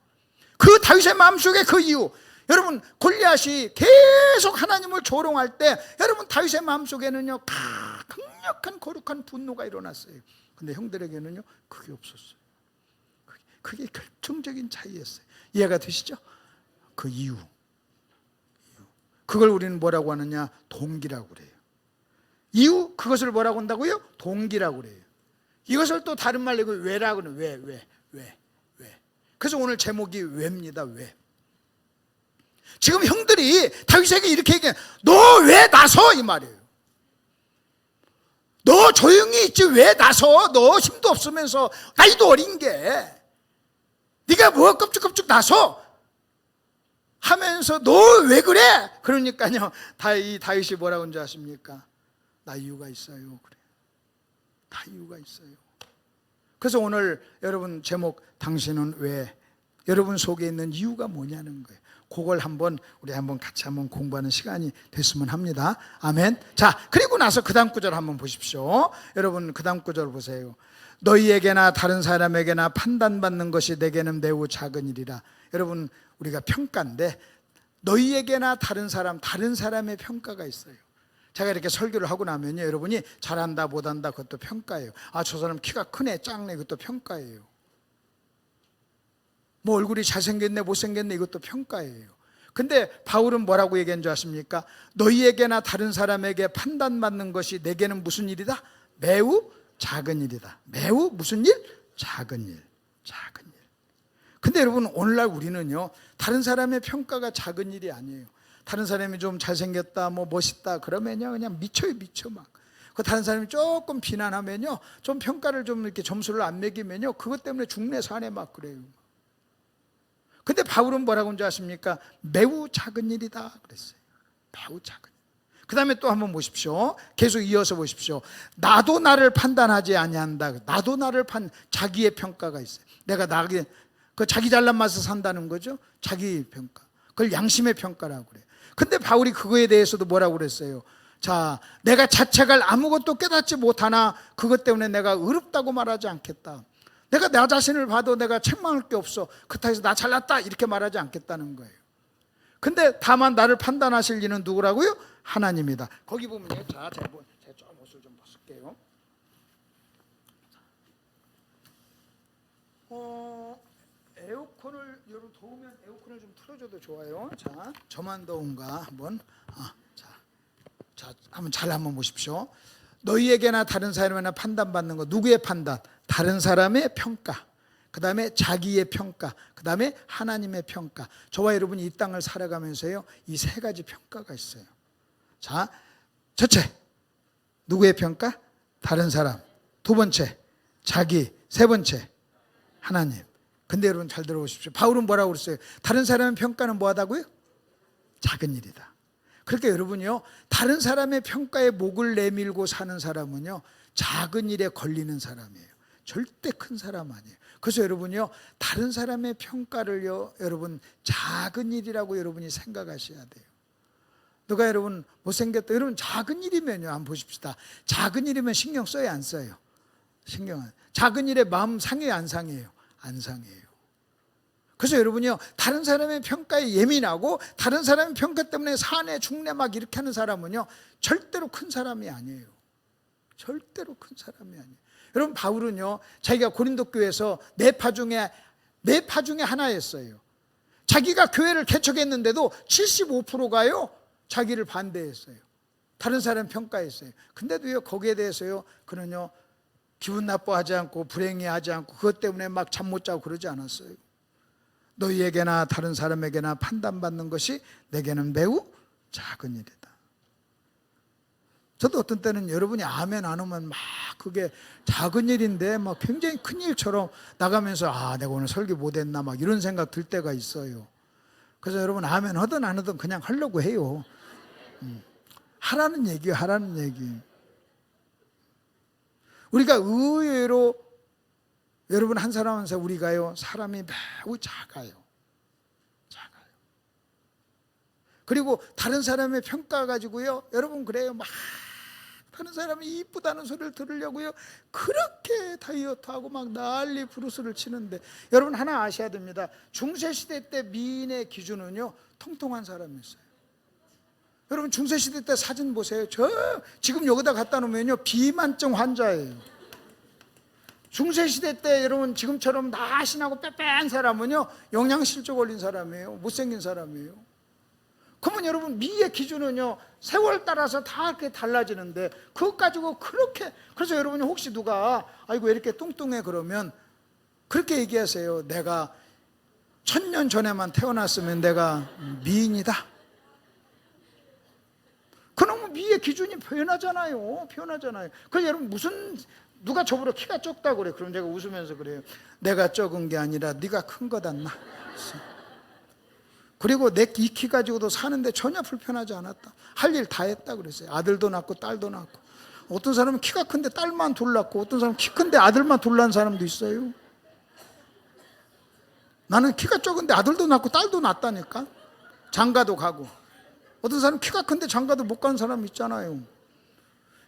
그 다윗의 마음속에 그 이유. 여러분 골리앗이 계속 하나님을 조롱할 때 여러분 다윗의 마음속에는요 강력한 거룩한 분노가 일어났어요. 근데 형들에게는요 그게 없었어요. 그게 결정적인 차이였어요. 이해가 되시죠? 그 이유. 그걸 우리는 뭐라고 하느냐? 동기라고 그래요. 이유, 그것을 뭐라고 한다고요? 동기라고 그래요. 이것을 또 다른 말로 왜라고 그래요. 왜. 그래서 오늘 제목이 왜입니다. 왜. 지금 형들이 다윗에게 이렇게 얘기해. 너 왜 나서? 이 말이에요. 너 조용히 있지 왜 나서? 너 힘도 없으면서 나이도 어린 게 네가 뭐 껍죽껍죽 나서? 하면서 너 왜 그래? 그러니까요 다윗이 뭐라고 하는지 아십니까? 나 이유가 있어요. 그래. 다 이유가 있어요. 그래서 오늘 여러분 제목 당신은 왜? 여러분 속에 있는 이유가 뭐냐는 거예요. 그걸 우리 같이 공부하는 시간이 됐으면 합니다. 아멘. 자, 그리고 나서 그 다음 구절 한번 보십시오. 여러분 그 다음 구절 보세요. 너희에게나 다른 사람에게나 판단받는 것이 내게는 매우 작은 일이라. 여러분 우리가 평가인데 너희에게나 다른 사람의 평가가 있어요. 제가 이렇게 설교를 하고 나면요 여러분이 잘한다 못한다 그것도 평가예요. 저 사람 키가 크네 작네 그것도 평가예요. 뭐 얼굴이 잘생겼네 못생겼네 이것도 평가예요. 근데 바울은 뭐라고 얘기한 줄 아십니까? 너희에게나 다른 사람에게 판단받는 것이 내게는 무슨 일이다? 매우 작은 일이다. 매우 무슨 일? 작은 일. 근데 여러분 오늘날 우리는요 다른 사람의 평가가 작은 일이 아니에요. 다른 사람이 좀 잘생겼다 뭐 멋있다 그러면요 그냥 미쳐 막. 그 다른 사람이 조금 비난하면요, 좀 평가를 좀 이렇게 점수를 안 매기면요, 그것 때문에 중내 산에 막 그래요. 근데 바울은 뭐라고 하는지 아십니까? 매우 작은 일이다 그랬어요. 매우 작은 일. 그 다음에 또 한번 보십시오. 계속 이어서 보십시오. 나도 나를 판단하지 아니한다. 나도 나를 자기의 평가가 있어요. 내가 그 자기 잘난 맛을 산다는 거죠. 자기 평가. 그걸 양심의 평가라고 그래요. 근데 바울이 그거에 대해서도 뭐라고 그랬어요? 자, 내가 자책할 아무것도 깨닫지 못하나 그것 때문에 내가 의롭다고 말하지 않겠다. 내가 나 자신을 봐도 내가 책망할 게 없어. 그렇다고 해서 나 잘났다 이렇게 말하지 않겠다는 거예요. 근데 다만 나를 판단하실 이는 누구라고요? 하나님이다. 거기 보면요. 자, 제가 좀 옷을 좀 벗을게요. 에어컨을 여러분 더우면 에어컨을 좀 틀어줘도 좋아요. 자, 저만 더운가 한번. 자, 한번 보십시오. 너희에게나 다른 사람에게나 판단받는 거, 누구의 판단? 다른 사람의 평가, 그 다음에 자기의 평가, 그 다음에 하나님의 평가. 저와 여러분이 이 땅을 살아가면서요, 이 세 가지 평가가 있어요. 자, 첫째, 누구의 평가? 다른 사람. 두 번째, 자기. 세 번째, 하나님. 근데 여러분 잘 들어보십시오. 바울은 뭐라고 그랬어요? 다른 사람의 평가는 뭐하다고요? 작은 일이다. 그러니까 여러분요, 다른 사람의 평가에 목을 내밀고 사는 사람은요, 작은 일에 걸리는 사람이에요. 절대 큰 사람 아니에요. 그래서 여러분요, 다른 사람의 평가를요, 여러분 작은 일이라고 여러분이 생각하셔야 돼요. 누가 여러분 못생겼다, 여러분 작은 일이면요, 한번 보십시다. 작은 일이면 신경 써요, 안 써요? 작은 일에 마음 상해요, 안 상해요? 안 상해요. 그래서 여러분이요, 다른 사람의 평가에 예민하고 다른 사람의 평가 때문에 산에 중내 막 이렇게 하는 사람은요, 절대로 큰 사람이 아니에요. 절대로 큰 사람이 아니에요. 여러분, 바울은요, 자기가 고린도 교회에서 네 파 중에 하나였어요. 자기가 교회를 개척했는데도 75%가요 자기를 반대했어요. 다른 사람 평가했어요. 근데도요, 거기에 대해서요, 그는요 기분 나빠하지 않고 불행해하지 않고 그것 때문에 막 잠 못 자고 그러지 않았어요. 너희에게나 다른 사람에게나 판단받는 것이 내게는 매우 작은 일이다. 저도 어떤 때는 여러분이 아멘 안 하면 막 그게 작은 일인데 막 굉장히 큰 일처럼 나가면서 내가 오늘 설교 못했나 막 이런 생각 들 때가 있어요. 그래서 여러분 아멘 하든 안 하든 그냥 하려고 해요. 하라는 얘기예요. 하라는 얘기. 우리가 의외로 여러분 한 사람 한 사람 우리가요, 사람이 매우 작아요. 그리고 다른 사람의 평가 가지고요, 여러분 그래요, 막 다른 사람이 이쁘다는 소리를 들으려고요, 그렇게 다이어트하고 막 난리 부르스를 치는데, 여러분 하나 아셔야 됩니다. 중세시대 때 미인의 기준은요, 통통한 사람이었어요. 여러분 중세시대 때 사진 보세요. 지금 여기다 갖다 놓으면요, 비만증 환자예요. 중세시대 때 여러분 지금처럼 나신하고 빼빼한 사람은요, 영양실조 걸린 사람이에요. 못생긴 사람이에요. 그러면 여러분 미의 기준은요, 세월 따라서 다 이렇게 달라지는데 그것 가지고 그렇게, 그래서 여러분이 혹시 누가 아이고 이렇게 뚱뚱해 그러면 그렇게 얘기하세요. 내가 1000년 전에만 태어났으면 내가 미인이다. 그놈은 미의 기준이 변하잖아요. 그래서 여러분 누가 저보다 키가 적다고 그래. 그럼 제가 웃으면서 그래요. 내가 적은 게 아니라 네가 큰 거다 나. 그리고 내 이 키 가지고도 사는데 전혀 불편하지 않았다. 할 일 다 했다 그랬어요. 아들도 낳고 딸도 낳고. 어떤 사람은 키가 큰데 딸만 둘 낳고, 어떤 사람은 키 큰데 아들만 둘 낳은 사람도 있어요. 나는 키가 적은데 아들도 낳고 딸도 낳았다니까. 장가도 가고. 어떤 사람은 키가 큰데 장가도 못 가는 사람 있잖아요.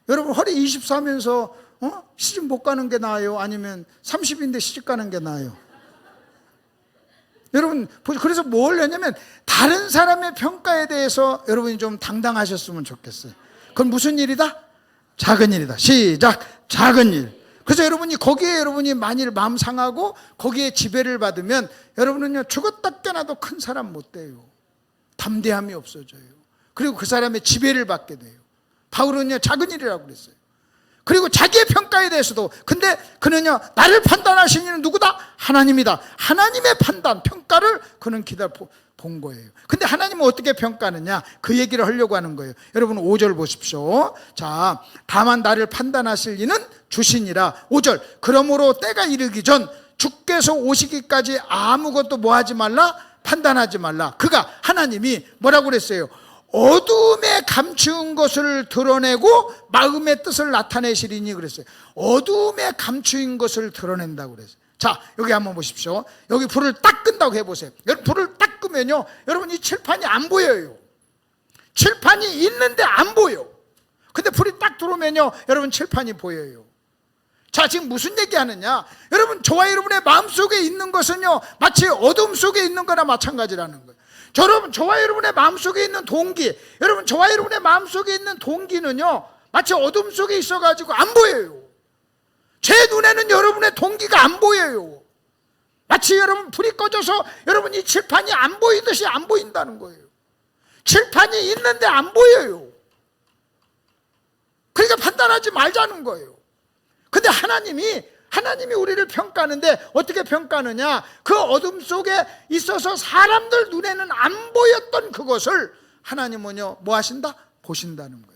여러분 허리 24면서 시집 못 가는 게 나아요? 아니면 30인데 시집 가는 게 나아요? 여러분, 그래서 뭘 했냐면 다른 사람의 평가에 대해서 여러분이 좀 당당하셨으면 좋겠어요. 그건 무슨 일이다? 작은 일이다. 시작. 작은 일. 그래서 여러분이 거기에 여러분이 만일 마음 상하고 거기에 지배를 받으면 여러분은요, 죽었다 깨나도 큰 사람 못 돼요. 담대함이 없어져요. 그리고 그 사람의 지배를 받게 돼요. 바울은요, 작은 일이라고 그랬어요. 그리고 자기의 평가에 대해서도, 근데 그는요, 나를 판단하시는 이는 누구다? 하나님이다. 하나님의 판단, 평가를 그는 본 거예요. 근데 하나님은 어떻게 평가하느냐? 그 얘기를 하려고 하는 거예요. 여러분 5절 보십시오. 자, 다만 나를 판단하실 이는 주시니라. 5절, 그러므로 때가 이르기 전 주께서 오시기까지 아무것도 뭐 하지 말라? 판단하지 말라. 그가 하나님이 뭐라고 그랬어요? 어두움에 감추은 것을 드러내고 마음의 뜻을 나타내시리니 그랬어요. 어두움에 감추인 것을 드러낸다고 그랬어요. 자, 여기 한번 보십시오. 여기 불을 딱 끈다고 해보세요. 여러분 불을 딱 끄면요, 여러분 이 칠판이 안 보여요. 칠판이 있는데 안 보여. 근데 불이 딱 들어오면요, 여러분 칠판이 보여요. 자, 지금 무슨 얘기하느냐? 여러분, 저와 여러분의 마음속에 있는 것은요, 마치 어둠 속에 있는 거나 마찬가지라는 거예요. 여러분, 저와 여러분의 마음속에 있는 동기, 여러분 저와 여러분의 마음속에 있는 동기는요, 마치 어둠 속에 있어가지고 안 보여요. 제 눈에는 여러분의 동기가 안 보여요. 마치 여러분 불이 꺼져서 여러분 이 칠판이 안 보이듯이 안 보인다는 거예요. 칠판이 있는데 안 보여요. 그러니까 판단하지 말자는 거예요. 근데 하나님이 우리를 평가하는데 어떻게 평가하느냐? 그 어둠 속에 있어서 사람들 눈에는 안 보였던 그것을 하나님은요, 뭐 하신다? 보신다는 거예요.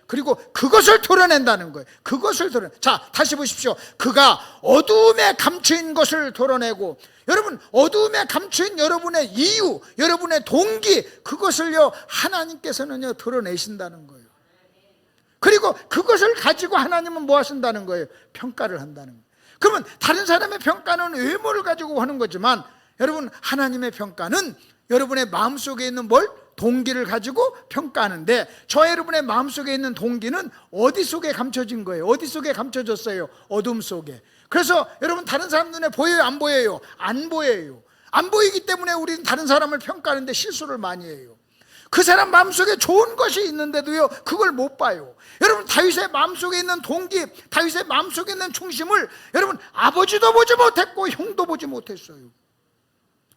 그리고 그것을 드러낸다는 거예요. 그것을 드러내. 자, 다시 보십시오. 그가 어두움에 감추인 것을 드러내고, 여러분 어두움에 감추인 여러분의 이유, 여러분의 동기, 그것을요 하나님께서는요 드러내신다는 거예요. 그리고 그것을 가지고 하나님은 뭐 하신다는 거예요? 평가를 한다는 거예요. 그러면 다른 사람의 평가는 외모를 가지고 하는 거지만, 여러분 하나님의 평가는 여러분의 마음속에 있는 뭘? 동기를 가지고 평가하는데, 저 여러분의 마음속에 있는 동기는 어디 속에 감춰진 거예요? 어디 속에 감춰졌어요? 어둠 속에. 그래서 여러분 다른 사람 눈에 보여요? 안 보여요? 안 보여요. 안 보이기 때문에 우리는 다른 사람을 평가하는데 실수를 많이 해요. 그 사람 마음속에 좋은 것이 있는데도요 그걸 못 봐요. 여러분 다윗의 마음속에 있는 동기, 다윗의 마음속에 있는 중심을 여러분 아버지도 보지 못했고 형도 보지 못했어요.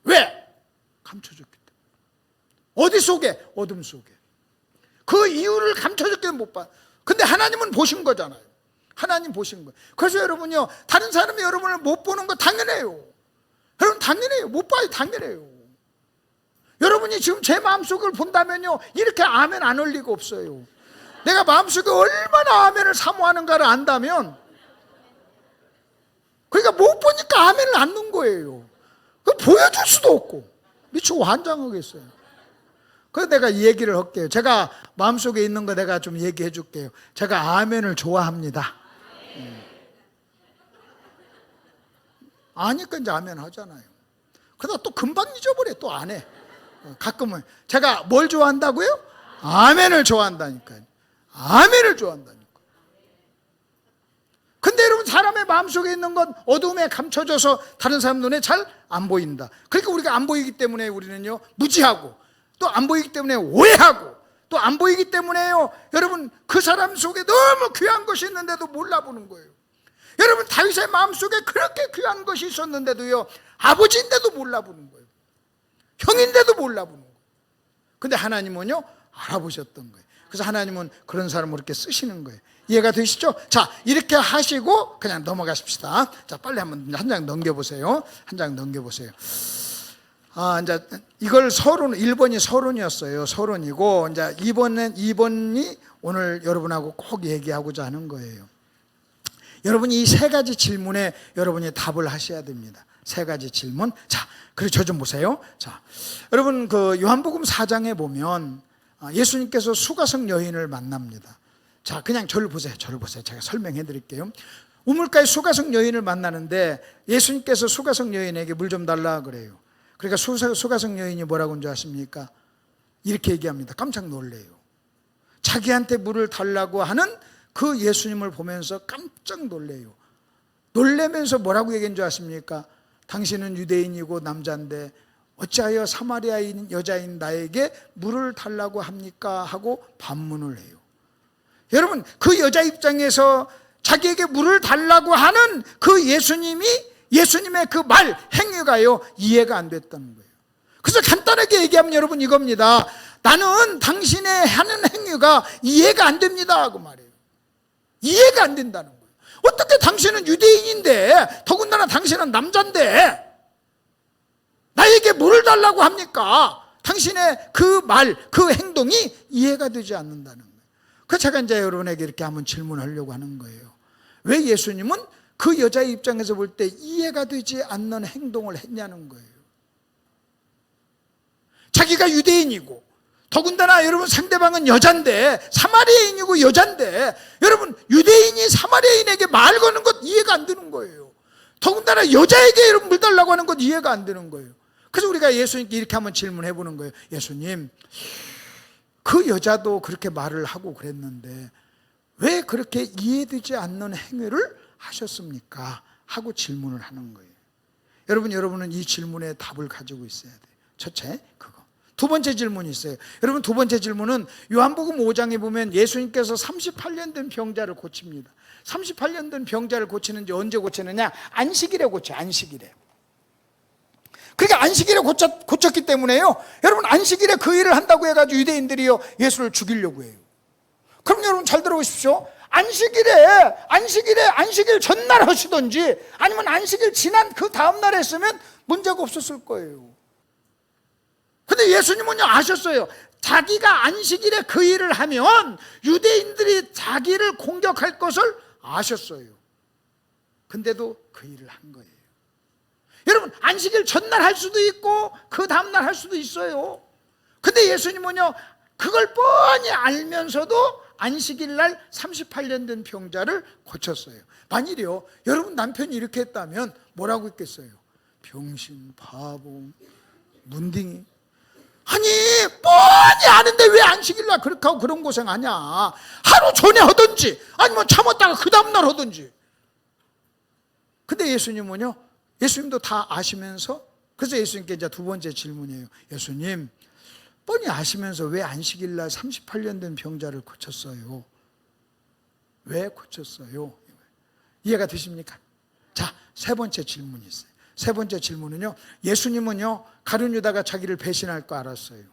왜? 감춰졌기 때문에. 어디 속에? 어둠 속에. 그 이유를 감춰졌기 때문에 못 봐. 근데 하나님은 보신 거잖아요. 하나님 보신 거예요. 그래서 여러분요, 다른 사람이 여러분을 못 보는 거 당연해요. 여러분 당연해요. 못 봐요. 당연해요. 여러분이 지금 제 마음속을 본다면요 이렇게 아멘 안 할 리가 없어요. 내가 마음속에 얼마나 아멘을 사모하는가를 안다면, 그러니까 못 보니까 아멘을 안 넣은 거예요. 보여줄 수도 없고 미치고 환장하겠어요. 그래서 내가 이 얘기를 할게요. 제가 마음속에 있는 거 내가 좀 얘기해 줄게요. 제가 아멘을 좋아합니다. 아니까 이제 아멘 하잖아요. 그러다 또 금방 잊어버려. 또 안 해. 가끔은. 제가 뭘 좋아한다고요? 아멘을 좋아한다니까요. 아멘을 좋아한다니까. 근데 여러분 사람의 마음속에 있는 건 어두움에 감춰져서 다른 사람 눈에 잘 안 보인다. 그러니까 우리가 안 보이기 때문에 우리는요 무지하고, 또 안 보이기 때문에 오해하고, 또 안 보이기 때문에요 여러분 그 사람 속에 너무 귀한 것이 있는데도 몰라보는 거예요. 여러분 다윗의 마음속에 그렇게 귀한 것이 있었는데도요 아버지인데도 몰라보는 거예요. 형인데도 몰라보는 거예요. 근데 하나님은요 알아보셨던 거예요. 그래서 하나님은 그런 사람을 이렇게 쓰시는 거예요. 이해가 되시죠? 자, 이렇게 하시고 그냥 넘어가십시다. 자, 빨리 한번 한 장 넘겨보세요. 한 장 넘겨보세요. 이제 이걸 서론, 1번이 서론이었어요. 서론이고, 이제 2번이 오늘 여러분하고 꼭 얘기하고자 하는 거예요. 여러분이 이 세 가지 질문에 여러분이 답을 하셔야 됩니다. 세 가지 질문. 자, 그리고 저 좀 보세요. 자, 여러분 그 요한복음 4장에 보면 예수님께서 수가성 여인을 만납니다. 자, 그냥 저를 보세요. 저를 보세요. 제가 설명해 드릴게요. 우물가에 수가성 여인을 만나는데 예수님께서 수가성 여인에게 물 좀 달라 그래요. 그러니까 수가성 여인이 뭐라고 한 줄 아십니까? 이렇게 얘기합니다. 깜짝 놀래요. 자기한테 물을 달라고 하는 그 예수님을 보면서 깜짝 놀래요. 놀래면서 뭐라고 얘기한 줄 아십니까? 당신은 유대인이고 남자인데 어찌하여 사마리아인 여자인 나에게 물을 달라고 합니까? 하고 반문을 해요. 여러분 그 여자 입장에서 자기에게 물을 달라고 하는 그 예수님의 그 말, 행위가요 이해가 안 됐다는 거예요. 그래서 간단하게 얘기하면 여러분 이겁니다. 나는 당신의 하는 행위가 이해가 안 됩니다 하고 말해요. 이해가 안 된다는 거예요. 어떻게 당신은 유대인인데, 더군다나 당신은 남자인데 나에게 물을 달라고 합니까? 당신의 그 말, 그 행동이 이해가 되지 않는다는 거예요. 그 제가 이제 여러분에게 이렇게 한번 질문하려고 하는 거예요. 왜 예수님은 그 여자의 입장에서 볼 때 이해가 되지 않는 행동을 했냐는 거예요. 자기가 유대인이고 더군다나 여러분 상대방은 여잔데, 사마리아인이고 여잔데, 여러분 유대인이 사마리아인에게 말 거는 것 이해가 안 되는 거예요. 더군다나 여자에게 여러분 물 달라고 하는 것 이해가 안 되는 거예요. 그래서 우리가 예수님께 이렇게 한번 질문해 보는 거예요. 예수님, 그 여자도 그렇게 말을 하고 그랬는데 왜 그렇게 이해되지 않는 행위를 하셨습니까? 하고 질문을 하는 거예요. 여러분은 이 질문에 답을 가지고 있어야 돼요. 첫째, 그거. 두 번째 질문이 있어요. 여러분, 두 번째 질문은 요한복음 5장에 보면 예수님께서 38년 된 병자를 고칩니다. 38년 된 병자를 고치는지 언제 고치느냐? 안식일에 고쳐요. 안식일에. 그러니까 안식일에 고쳤기 때문에요, 여러분 안식일에 그 일을 한다고 해가지고 유대인들이요 예수를 죽이려고 해요. 그럼 여러분 잘 들어보십시오. 안식일 전날 하시든지 아니면 안식일 지난 그 다음날 했으면 문제가 없었을 거예요. 근데 예수님은요 아셨어요. 자기가 안식일에 그 일을 하면 유대인들이 자기를 공격할 것을 아셨어요. 근데도 그 일을 한 거예요. 여러분 안식일 전날 할 수도 있고 그 다음날 할 수도 있어요. 근데 예수님은요 그걸 뻔히 알면서도 안식일날 38년 된 병자를 고쳤어요. 만일요 여러분 남편이 이렇게 했다면 뭐라고 했겠어요? 병신, 바보, 문딩이. 아니 뻔히 아는데 왜 안식일날 그렇게 하고 그런 고생하냐. 하루 전에 하든지 아니면 참았다가 그 다음날 하든지. 근데 예수님은요 예수님도 다 아시면서, 그래서 예수님께 이제 두 번째 질문이에요. 예수님, 뻔히 아시면서 왜 안식일날 38년 된 병자를 고쳤어요? 왜 고쳤어요? 이해가 되십니까? 자, 세 번째 질문이 있어요. 세 번째 질문은요, 예수님은요 가룟 유다가 자기를 배신할 거 알았어요.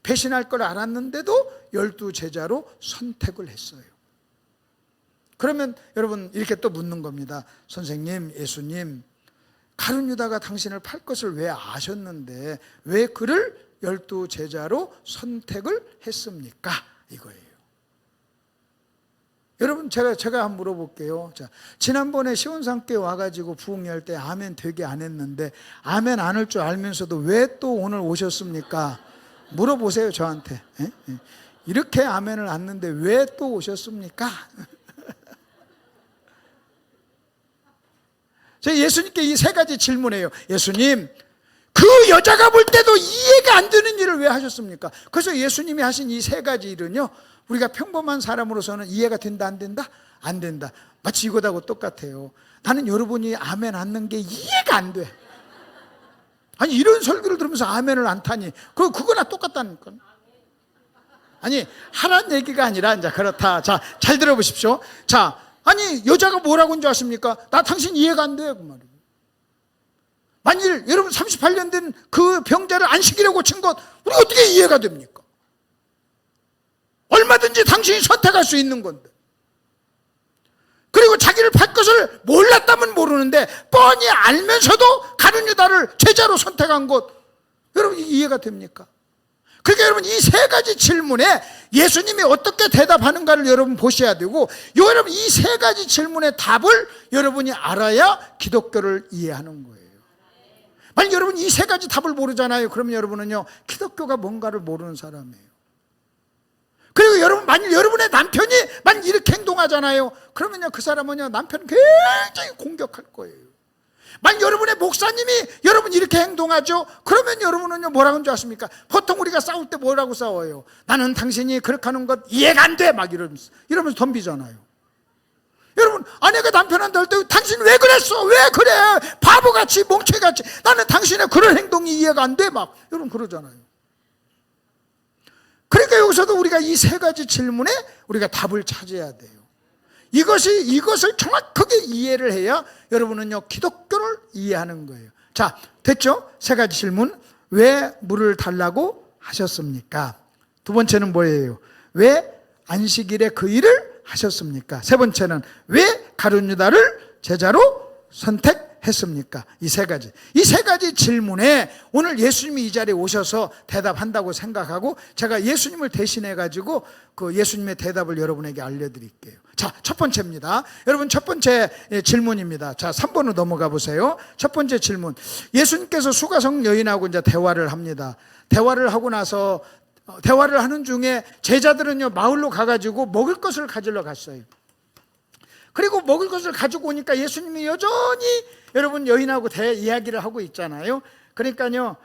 배신할 걸 알았는데도 12 제자로 선택을 했어요. 그러면 여러분 이렇게 또 묻는 겁니다. 선생님, 예수님, 가룟 유다가 당신을 팔 것을 왜 아셨는데 왜 그를 12 제자로 선택을 했습니까? 이거예요. 여러분 제가 한번 물어볼게요. 자, 지난번에 시온산교회 와가지고 부흥할 때 아멘 되게 안 했는데 아멘 안 할 줄 알면서도 왜 또 오늘 오셨습니까? 물어보세요 저한테. 이렇게 아멘을 안 했는데 왜 또 오셨습니까? 제가 예수님께 이 세 가지 질문해요. 예수님, 그 여자가 볼 때도 이해가 안 되는 일을 왜 하셨습니까? 그래서 예수님이 하신 이 세 가지 일은요 우리가 평범한 사람으로서는 이해가 된다 안 된다? 안 된다. 마치 이거하고 똑같아요. 나는 여러분이 아멘 안 넣는 게 이해가 안 돼. 아니 이런 설교를 들으면서 아멘을 안 타니 그거나 똑같다니까. 아니 하라는 얘기가 아니라 이제 그렇다. 자, 잘 들어보십시오. 자, 아니 여자가 뭐라고 한 줄 아십니까? 나 당신 이해가 안 돼요 그 말이에요. 만일 여러분 38년 된 그 병자를 안식일에 고친 것 우리 어떻게 이해가 됩니까? 얼마든지 당신이 선택할 수 있는 건데. 그리고 자기를 팔 것을 몰랐다면 모르는데 뻔히 알면서도 가룟 유다를 제자로 선택한 것 여러분 이해가 됩니까? 그러니까 여러분 이 세 가지 질문에 예수님이 어떻게 대답하는가를 여러분 보셔야 되고, 여러분 이 세 가지 질문의 답을 여러분이 알아야 기독교를 이해하는 거예요. 만약 여러분 이 세 가지 답을 모르잖아요. 그러면 여러분은요 기독교가 뭔가를 모르는 사람이에요. 그리고 여러분 만약 여러분의 남편이 만약 이렇게 행동하잖아요. 그러면요 그 사람은요 남편 굉장히 공격할 거예요. 만약 여러분의 목사님이 여러분 이렇게 행동하죠. 그러면 여러분은요 뭐라고 하는 줄 아십니까? 보통 우리가 싸울 때 뭐라고 싸워요? 나는 당신이 그렇게 하는 것 이해가 안 돼 막 이러면서 덤비잖아요. 여러분 아내가 남편한테 할 때 당신 왜 그랬어? 왜 그래? 바보같이 멍청이같이 나는 당신의 그런 행동이 이해가 안 돼 막 여러분 그러잖아요. 그러니까 여기서도 우리가 이 세 가지 질문에 우리가 답을 찾아야 돼요. 이것을 정확하게 이해를 해야 여러분은요 기독교를 이해하는 거예요. 자, 됐죠? 세 가지 질문. 왜 물을 달라고 하셨습니까? 두 번째는 뭐예요? 왜 안식일에 그 일을 하셨습니까? 세 번째는 왜 가룟 유다를 제자로 했습니까? 이 세 가지 질문에 오늘 예수님이 이 자리에 오셔서 대답한다고 생각하고 제가 예수님을 대신해 가지고 그 예수님의 대답을 여러분에게 알려드릴게요. 자, 첫 번째입니다. 여러분, 첫 번째 질문입니다. 자, 3번으로 넘어가 보세요. 첫 번째 질문. 예수님께서 수가성 여인하고 이제 대화를 합니다. 대화를 하고 나서 대화를 하는 중에 제자들은요, 마을로 가가지고 먹을 것을 가지러 갔어요. 그리고 먹을 것을 가지고 오니까 예수님이 여전히 여러분 여인하고 이야기를 하고 있잖아요. 그러니까요,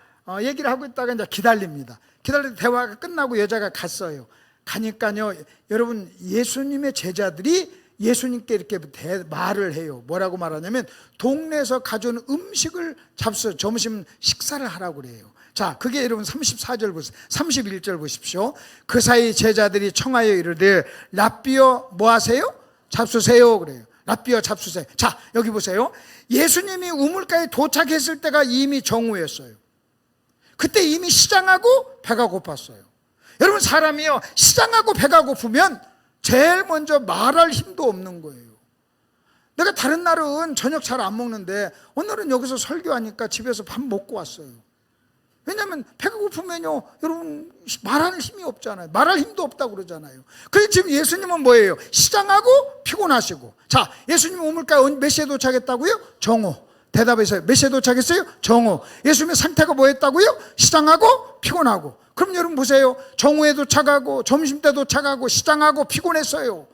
얘기를 하고 있다가 이제 기다립니다. 기다리다 대화가 끝나고 여자가 갔어요. 가니까요, 여러분, 예수님의 제자들이 예수님께 이렇게 말을 해요. 뭐라고 말하냐면 동네에서 가져온 음식을 잡수 점심 식사를 하라고 그래요. 자, 그게 여러분 34절 보세요. 31절 보십시오. 그 사이 제자들이 청하여 이르되 랍비여 뭐 하세요? 잡수세요 그래요. 랍비여 잡수세요. 자, 여기 보세요. 예수님이 우물가에 도착했을 때가 이미 정오였어요. 그때 이미 시장하고 배가 고팠어요. 여러분, 사람이요, 시장하고 배가 고프면 제일 먼저 말할 힘도 없는 거예요. 내가 다른 날은 저녁 잘 안 먹는데 오늘은 여기서 설교하니까 집에서 밥 먹고 왔어요. 왜냐하면 배가 고프면요, 여러분, 말할 힘이 없잖아요. 말할 힘도 없다고 그러잖아요. 그래서 지금 예수님은 뭐예요? 시장하고 피곤하시고. 자, 예수님 우물가에 몇 시에 도착했다고요? 정오. 대답해서요. 몇 시에 도착했어요? 정오. 예수님의 상태가 뭐였다고요? 시장하고 피곤하고. 그럼 여러분 보세요. 정오에 도착하고 점심때 도착하고 시장하고 피곤했어요.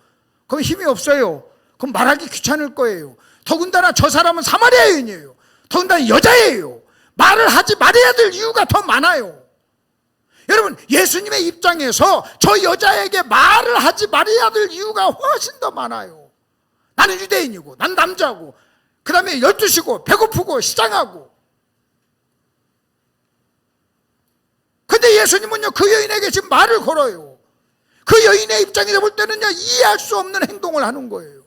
그럼 힘이 없어요. 그럼 말하기 귀찮을 거예요. 더군다나 저 사람은 사마리아 여인이에요. 더군다나 여자예요. 말을 하지 말아야 될 이유가 더 많아요. 여러분, 예수님의 입장에서 저 여자에게 말을 하지 말아야 될 이유가 훨씬 더 많아요. 나는 유대인이고 난 남자고 그 다음에 12시고 배고프고 시장하고. 근데 예수님은요, 그 여인에게 지금 말을 걸어요. 그 여인의 입장에서 볼 때는요, 이해할 수 없는 행동을 하는 거예요.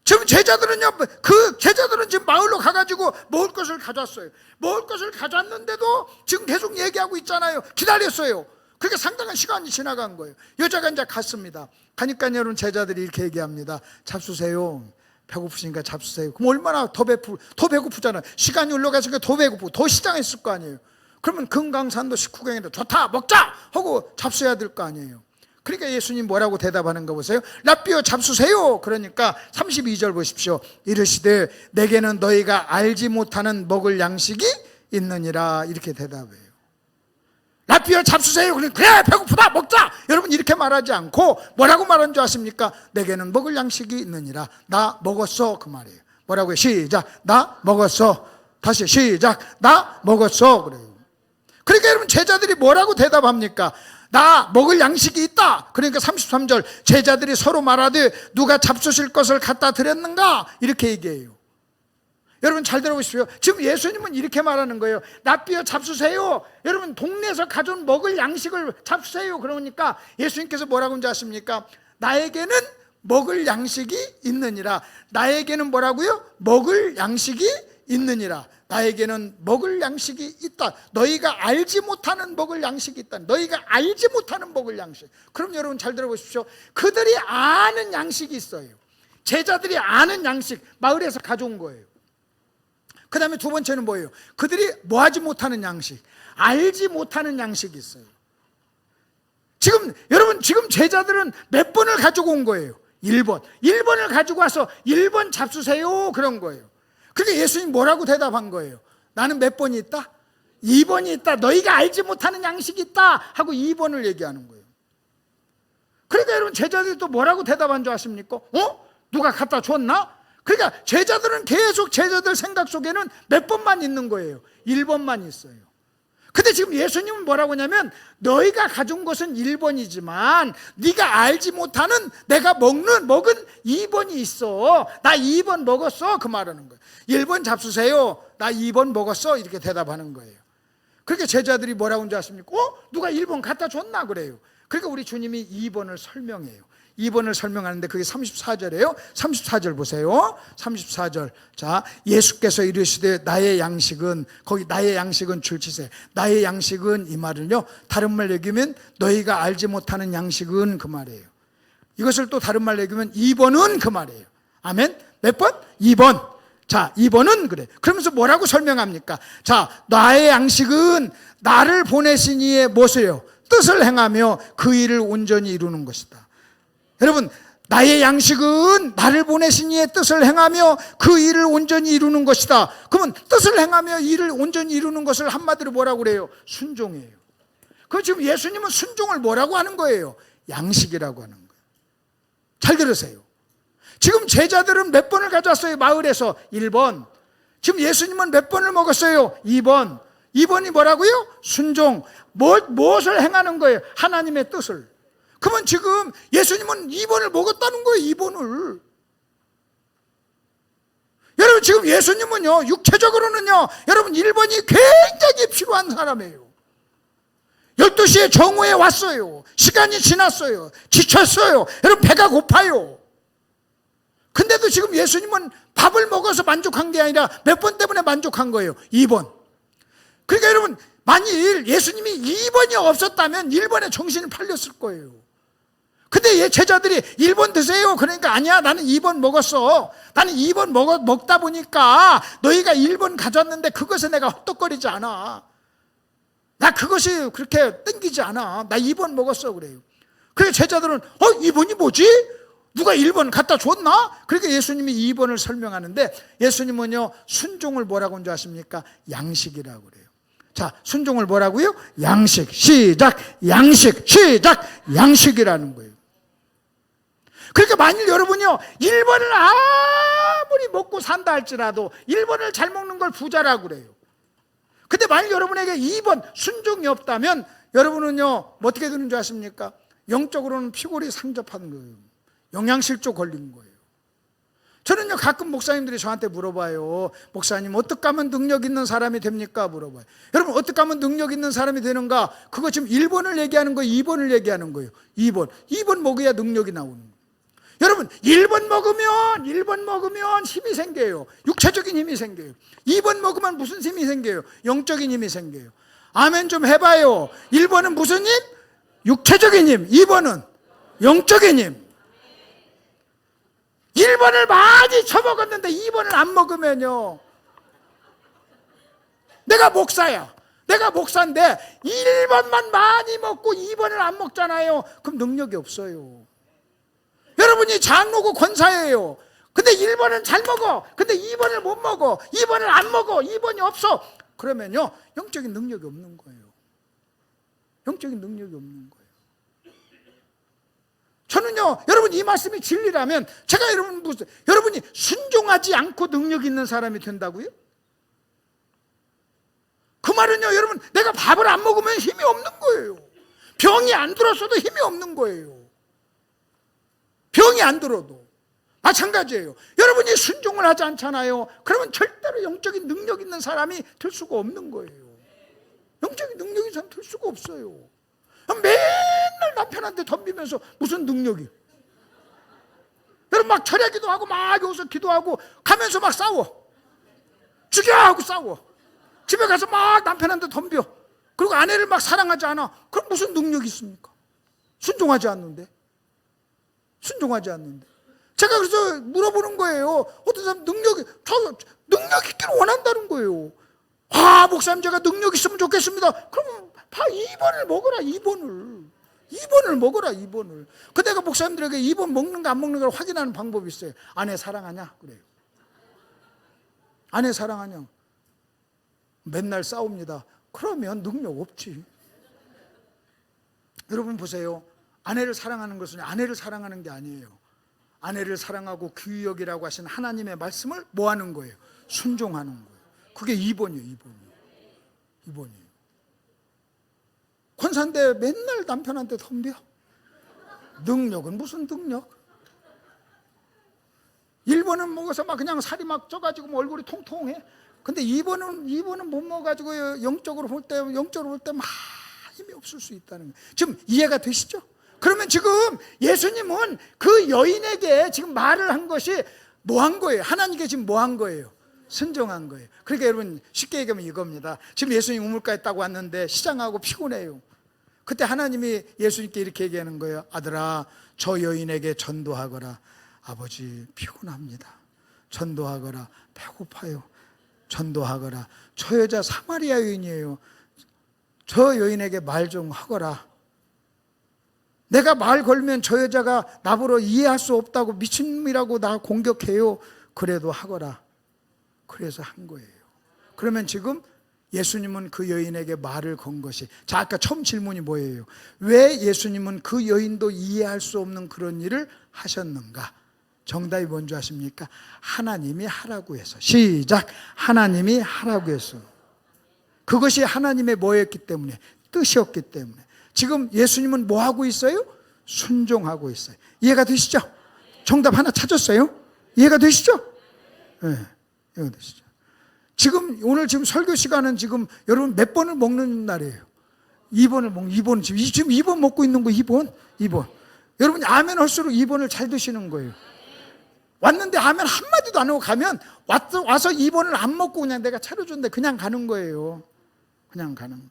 지금 제자들은요, 그 제자들은 지금 마을로 가가지고 먹을 것을 가져왔어요. 먹을 것을 가져왔는데도 지금 계속 얘기하고 있잖아요. 기다렸어요. 그렇게 상당한 시간이 지나간 거예요. 여자가 이제 갔습니다. 가니까 여러분, 제자들이 이렇게 얘기합니다. 잡수세요. 배고프시니까 잡수세요. 그럼 얼마나 더 배고프잖아요. 시간이 흘러갔으니까 더 배고프고 더 시장했을 거 아니에요. 그러면 금강산도 식후경인데 좋다, 먹자 하고 잡수해야 될 거 아니에요. 그러니까 예수님 뭐라고 대답하는 거 보세요. 랍비여 잡수세요. 그러니까 32절 보십시오. 이르시되 내게는 너희가 알지 못하는 먹을 양식이 있느니라. 이렇게 대답해요. 랍비여 잡수세요. 그래 배고프다 먹자. 여러분, 이렇게 말하지 않고 뭐라고 말하는 줄 아십니까? 내게는 먹을 양식이 있느니라. 나 먹었어, 그 말이에요. 뭐라고요? 시작. 나 먹었어. 다시 시작. 나 먹었어. 그래요. 그러니까 여러분, 제자들이 뭐라고 대답합니까? 나 먹을 양식이 있다. 그러니까 33절 제자들이 서로 말하되 누가 잡수실 것을 갖다 드렸는가? 이렇게 얘기해요. 여러분, 잘 들어보십시오. 지금 예수님은 이렇게 말하는 거예요. 랍비여 잡수세요. 여러분, 동네에서 가져온 먹을 양식을 잡수세요. 그러니까 예수님께서 뭐라고 하는지 아십니까? 나에게는 먹을 양식이 있느니라. 나에게는 뭐라고요? 먹을 양식이 있느니라. 나에게는 먹을 양식이 있다. 너희가 알지 못하는 먹을 양식이 있다. 너희가 알지 못하는 먹을 양식. 그럼 여러분, 잘 들어보십시오. 그들이 아는 양식이 있어요. 제자들이 아는 양식, 마을에서 가져온 거예요. 그 다음에 두 번째는 뭐예요? 그들이 뭐 하지 못하는 양식, 알지 못하는 양식이 있어요. 여러분, 지금 제자들은 몇 번을 가지고 온 거예요? 1번을 가지고 와서 1번 잡수세요, 그런 거예요. 그러니까 예수님 뭐라고 대답한 거예요? 나는 몇 번이 있다? 2번이 있다. 너희가 알지 못하는 양식이 있다 하고 2번을 얘기하는 거예요. 그러니까 여러분, 제자들이 또 뭐라고 대답한 줄 아십니까? 누가 갖다 줬나? 그러니까 제자들은 계속 제자들 생각 속에는 몇 번만 있는 거예요. 1번만 있어요. 근데 지금 예수님은 뭐라고 하냐면 너희가 가진 것은 1번이지만 네가 알지 못하는 내가 먹은 2번이 있어. 나 2번 먹었어, 그 말하는 거예요. 1번 잡수세요. 나 2번 먹었어, 이렇게 대답하는 거예요. 그러니까 제자들이 뭐라고 하는지 아십니까? 누가 1번 갖다 줬나 그래요. 그러니까 우리 주님이 2번을 설명해요. 2번을 설명하는데 그게 34절이에요. 34절 보세요. 34절. 자, 예수께서 이르시되 나의 양식은, 거기 나의 양식은 줄치세. 나의 양식은, 이 말은요, 다른 말 얘기하면 너희가 알지 못하는 양식은, 그 말이에요. 이것을 또 다른 말 얘기하면 2번은 그 말이에요. 아멘. 몇 번? 2번. 자, 2번은 그래. 그러면서 뭐라고 설명합니까? 자, 나의 양식은 나를 보내신 이의 무엇이에요? 뜻을 행하며 그 일을 온전히 이루는 것이다. 여러분, 나의 양식은 나를 보내신 이의 뜻을 행하며 그 일을 온전히 이루는 것이다. 그러면 뜻을 행하며 일을 온전히 이루는 것을 한마디로 뭐라고 그래요? 순종이에요. 그 지금 예수님은 순종을 뭐라고 하는 거예요? 양식이라고 하는 거예요. 잘 들으세요. 지금 제자들은 몇 번을 가져왔어요? 마을에서 1번. 지금 예수님은 몇 번을 먹었어요? 2번. 2번이 뭐라고요? 순종. 무엇을 행하는 거예요? 하나님의 뜻을. 그러면 지금 예수님은 2번을 먹었다는 거예요. 2번을. 여러분, 지금 예수님은요, 육체적으로는요, 여러분 1번이 굉장히 필요한 사람이에요. 12시에 정오에 왔어요. 시간이 지났어요. 지쳤어요. 여러분, 배가 고파요. 근데도 지금 예수님은 밥을 먹어서 만족한 게 아니라 몇 번 때문에 만족한 거예요? 2번. 그러니까 여러분, 만일 예수님이 2번이 없었다면 1번에 정신이 팔렸을 거예요. 근데 제자들이 1번 드세요. 그러니까 아니야, 나는 2번 먹었어. 나는 2번 먹다 보니까 너희가 1번 가져왔는데 그것에 내가 헛떡거리지 않아. 나 그것이 그렇게 땡기지 않아. 나 2번 먹었어. 그래요. 그래서 제자들은 2번이 뭐지? 누가 1번 갖다 줬나? 그러니까 예수님이 2번을 설명하는데, 예수님은요, 순종을 뭐라고 하는 줄 아십니까? 양식이라고 그래요. 자, 순종을 뭐라고요? 양식. 시작. 양식. 시작. 양식이라는 거예요. 그러니까 만일 여러분요, 1번을 아무리 먹고 산다 할지라도 1번을 잘 먹는 걸 부자라고 그래요. 근데 만일 여러분에게 2번 순종이 없다면 여러분은요, 어떻게 되는 줄 아십니까? 영적으로는 피골이 상접한 거예요. 영양실조 걸린 거예요. 저는요, 가끔 목사님들이 저한테 물어봐요. 목사님, 어떻게 하면 능력 있는 사람이 됩니까? 물어봐요. 여러분, 어떻게 하면 능력 있는 사람이 되는가? 그거 지금 1번을 얘기하는 거예요? 2번을 얘기하는 거예요? 2번 먹어야 능력이 나오는 거예요. 여러분, 1번 먹으면 힘이 생겨요. 육체적인 힘이 생겨요. 2번 먹으면 무슨 힘이 생겨요? 영적인 힘이 생겨요. 아멘 좀 해봐요. 1번은 무슨 힘? 육체적인 힘. 2번은 영적인 힘. 1번을 많이 처먹었는데 2번을 안 먹으면요, 내가 목사야. 내가 목사인데 1번만 많이 먹고 2번을 안 먹잖아요. 그럼 능력이 없어요. 여러분이 장로고 권사예요. 근데 1번은 잘 먹어. 근데 2번을 못 먹어. 2번을 안 먹어. 2번이 없어. 그러면요, 영적인 능력이 없는 거예요. 영적인 능력이 없는 거예요. 저는요, 여러분 이 말씀이 진리라면 제가 여러분이 순종하지 않고 능력 있는 사람이 된다고요? 그 말은요, 여러분, 내가 밥을 안 먹으면 힘이 없는 거예요. 병이 안 들었어도 힘이 없는 거예요. 병이 안 들어도 마찬가지예요. 여러분이 순종을 하지 않잖아요. 그러면 절대로 영적인 능력 있는 사람이 될 수가 없는 거예요. 영적인 능력 있는 사람이 될 수가 없어요. 맨날 남편한테 덤비면서 무슨 능력이? 여러분 막 철야기도 하고 막 여기서 기도하고 가면서 막 싸워. 죽여 하고 싸워. 집에 가서 막 남편한테 덤벼. 그리고 아내를 막 사랑하지 않아. 그럼 무슨 능력이 있습니까? 순종하지 않는데. 순종하지 않는데. 제가 그래서 물어보는 거예요. 어떤 사람 능력 있기를 원한다는 거예요. 목사님 제가 능력 있으면 좋겠습니다. 그러면 2번을 먹어라. 2번을 먹어라. 2번을. 근데 내가 목사님들에게 2번 먹는가 안 먹는가를 확인하는 방법이 있어요. 아내 사랑하냐? 그래요. 아내 사랑하냐? 맨날 싸웁니다. 그러면 능력 없지. 여러분 보세요. 아내를 사랑하는 것은 아내를 사랑하는 게 아니에요. 아내를 사랑하고 귀히 여기라고 하신 하나님의 말씀을 뭐 하는 거예요? 순종하는 거예요. 그게 2번이에요. 2번이에요. 권사인데 맨날 남편한테 덤벼. 능력은 무슨 능력? 1번은 먹어서 막 그냥 살이 막 쪄가지고 뭐 얼굴이 통통해. 근데 2번은 못 먹어가지고 영적으로 볼 때 막 힘이 없을 수 있다는 거예요. 지금 이해가 되시죠? 그러면 지금 예수님은 그 여인에게 지금 말을 한 것이 뭐 한 거예요? 하나님께 지금 뭐 한 거예요? 순종한 거예요. 그러니까 여러분 쉽게 얘기하면 이겁니다. 지금 예수님 우물가에 딱 왔는데 시장하고 피곤해요. 그때 하나님이 예수님께 이렇게 얘기하는 거예요. 아들아, 저 여인에게 전도하거라. 아버지 피곤합니다. 전도하거라. 배고파요. 전도하거라. 저 여자 사마리아 여인이에요. 저 여인에게 말 좀 하거라. 내가 말 걸면 저 여자가 나보러 이해할 수 없다고 미친놈이라고 나 공격해요. 그래도 하거라. 그래서 한 거예요. 그러면 지금 예수님은 그 여인에게 말을 건 것이, 자, 아까 처음 질문이 뭐예요? 왜 예수님은 그 여인도 이해할 수 없는 그런 일을 하셨는가? 정답이 뭔지 아십니까? 하나님이 하라고 해서. 시작. 하나님이 하라고 해서. 그것이 하나님의 뭐였기 때문에? 뜻이었기 때문에. 지금 예수님은 뭐 하고 있어요? 순종하고 있어요. 이해가 되시죠? 정답 하나 찾았어요? 이해가 되시죠? 네, 이해가 되시죠? 지금 오늘 지금 설교 시간은 지금 여러분 몇 번을 먹는 날이에요? 2번을 먹는, 2번 지금 2번 먹고 있는 거 2번. 여러분이 아멘 할수록 2번을 잘 드시는 거예요. 왔는데 아멘 한마디도 안 하고 가면 와서 2번을 안 먹고 그냥 내가 차려준데 그냥 가는 거예요. 그냥 가는 거예요.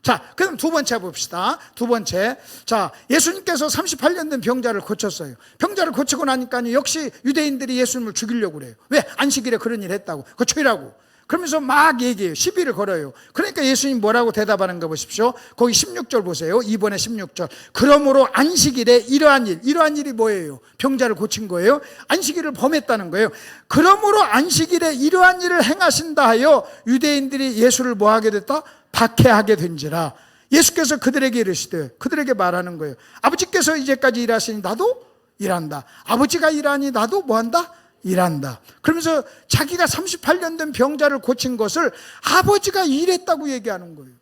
자, 그럼 두 번째 봅시다. 두 번째. 자, 예수님께서 38년 된 병자를 고쳤어요. 병자를 고치고 나니까 역시 유대인들이 예수님을 죽이려고 그래요. 왜? 안식일에 그런 일 했다고. 고쳐이라고. 그러면서 막 얘기해요. 시비를 걸어요. 그러니까 예수님 뭐라고 대답하는가 보십시오. 거기 16절 보세요. 2번에 16절. 그러므로 안식일에 이러한 일이 뭐예요? 병자를 고친 거예요. 안식일을 범했다는 거예요. 그러므로 안식일에 이러한 일을 행하신다 하여 유대인들이 예수를 뭐 하게 됐다? 박해하게 된지라. 예수께서 그들에게 이르시되, 그들에게 말하는 거예요. 아버지께서 이제까지 일하시니 나도 일한다. 아버지가 일하니 나도 뭐한다? 일한다. 그러면서 자기가 38년 된 병자를 고친 것을 아버지가 일했다고 얘기하는 거예요.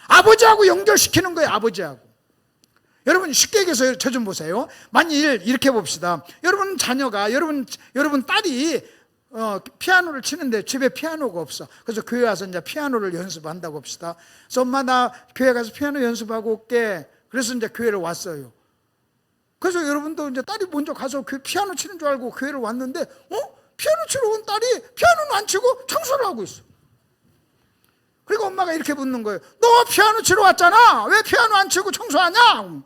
아버지하고 연결시키는 거예요. 아버지하고. 여러분 쉽게 얘기해서 저 좀 보세요. 만일 이렇게 봅시다. 여러분 자녀가, 여러분 딸이 피아노를 치는데 집에 피아노가 없어. 그래서 교회 와서 이제 피아노를 연습한다고 봅시다. 그래서 엄마 나 교회 가서 피아노 연습하고 올게. 그래서 이제 교회를 왔어요. 그래서 여러분도 이제 딸이 먼저 가서 그 피아노 치는 줄 알고 교회를 왔는데, 피아노 치러 온 딸이 피아노는 안 치고 청소를 하고 있어. 그리고 엄마가 이렇게 묻는 거예요. 너 피아노 치러 왔잖아. 왜 피아노 안 치고 청소하냐?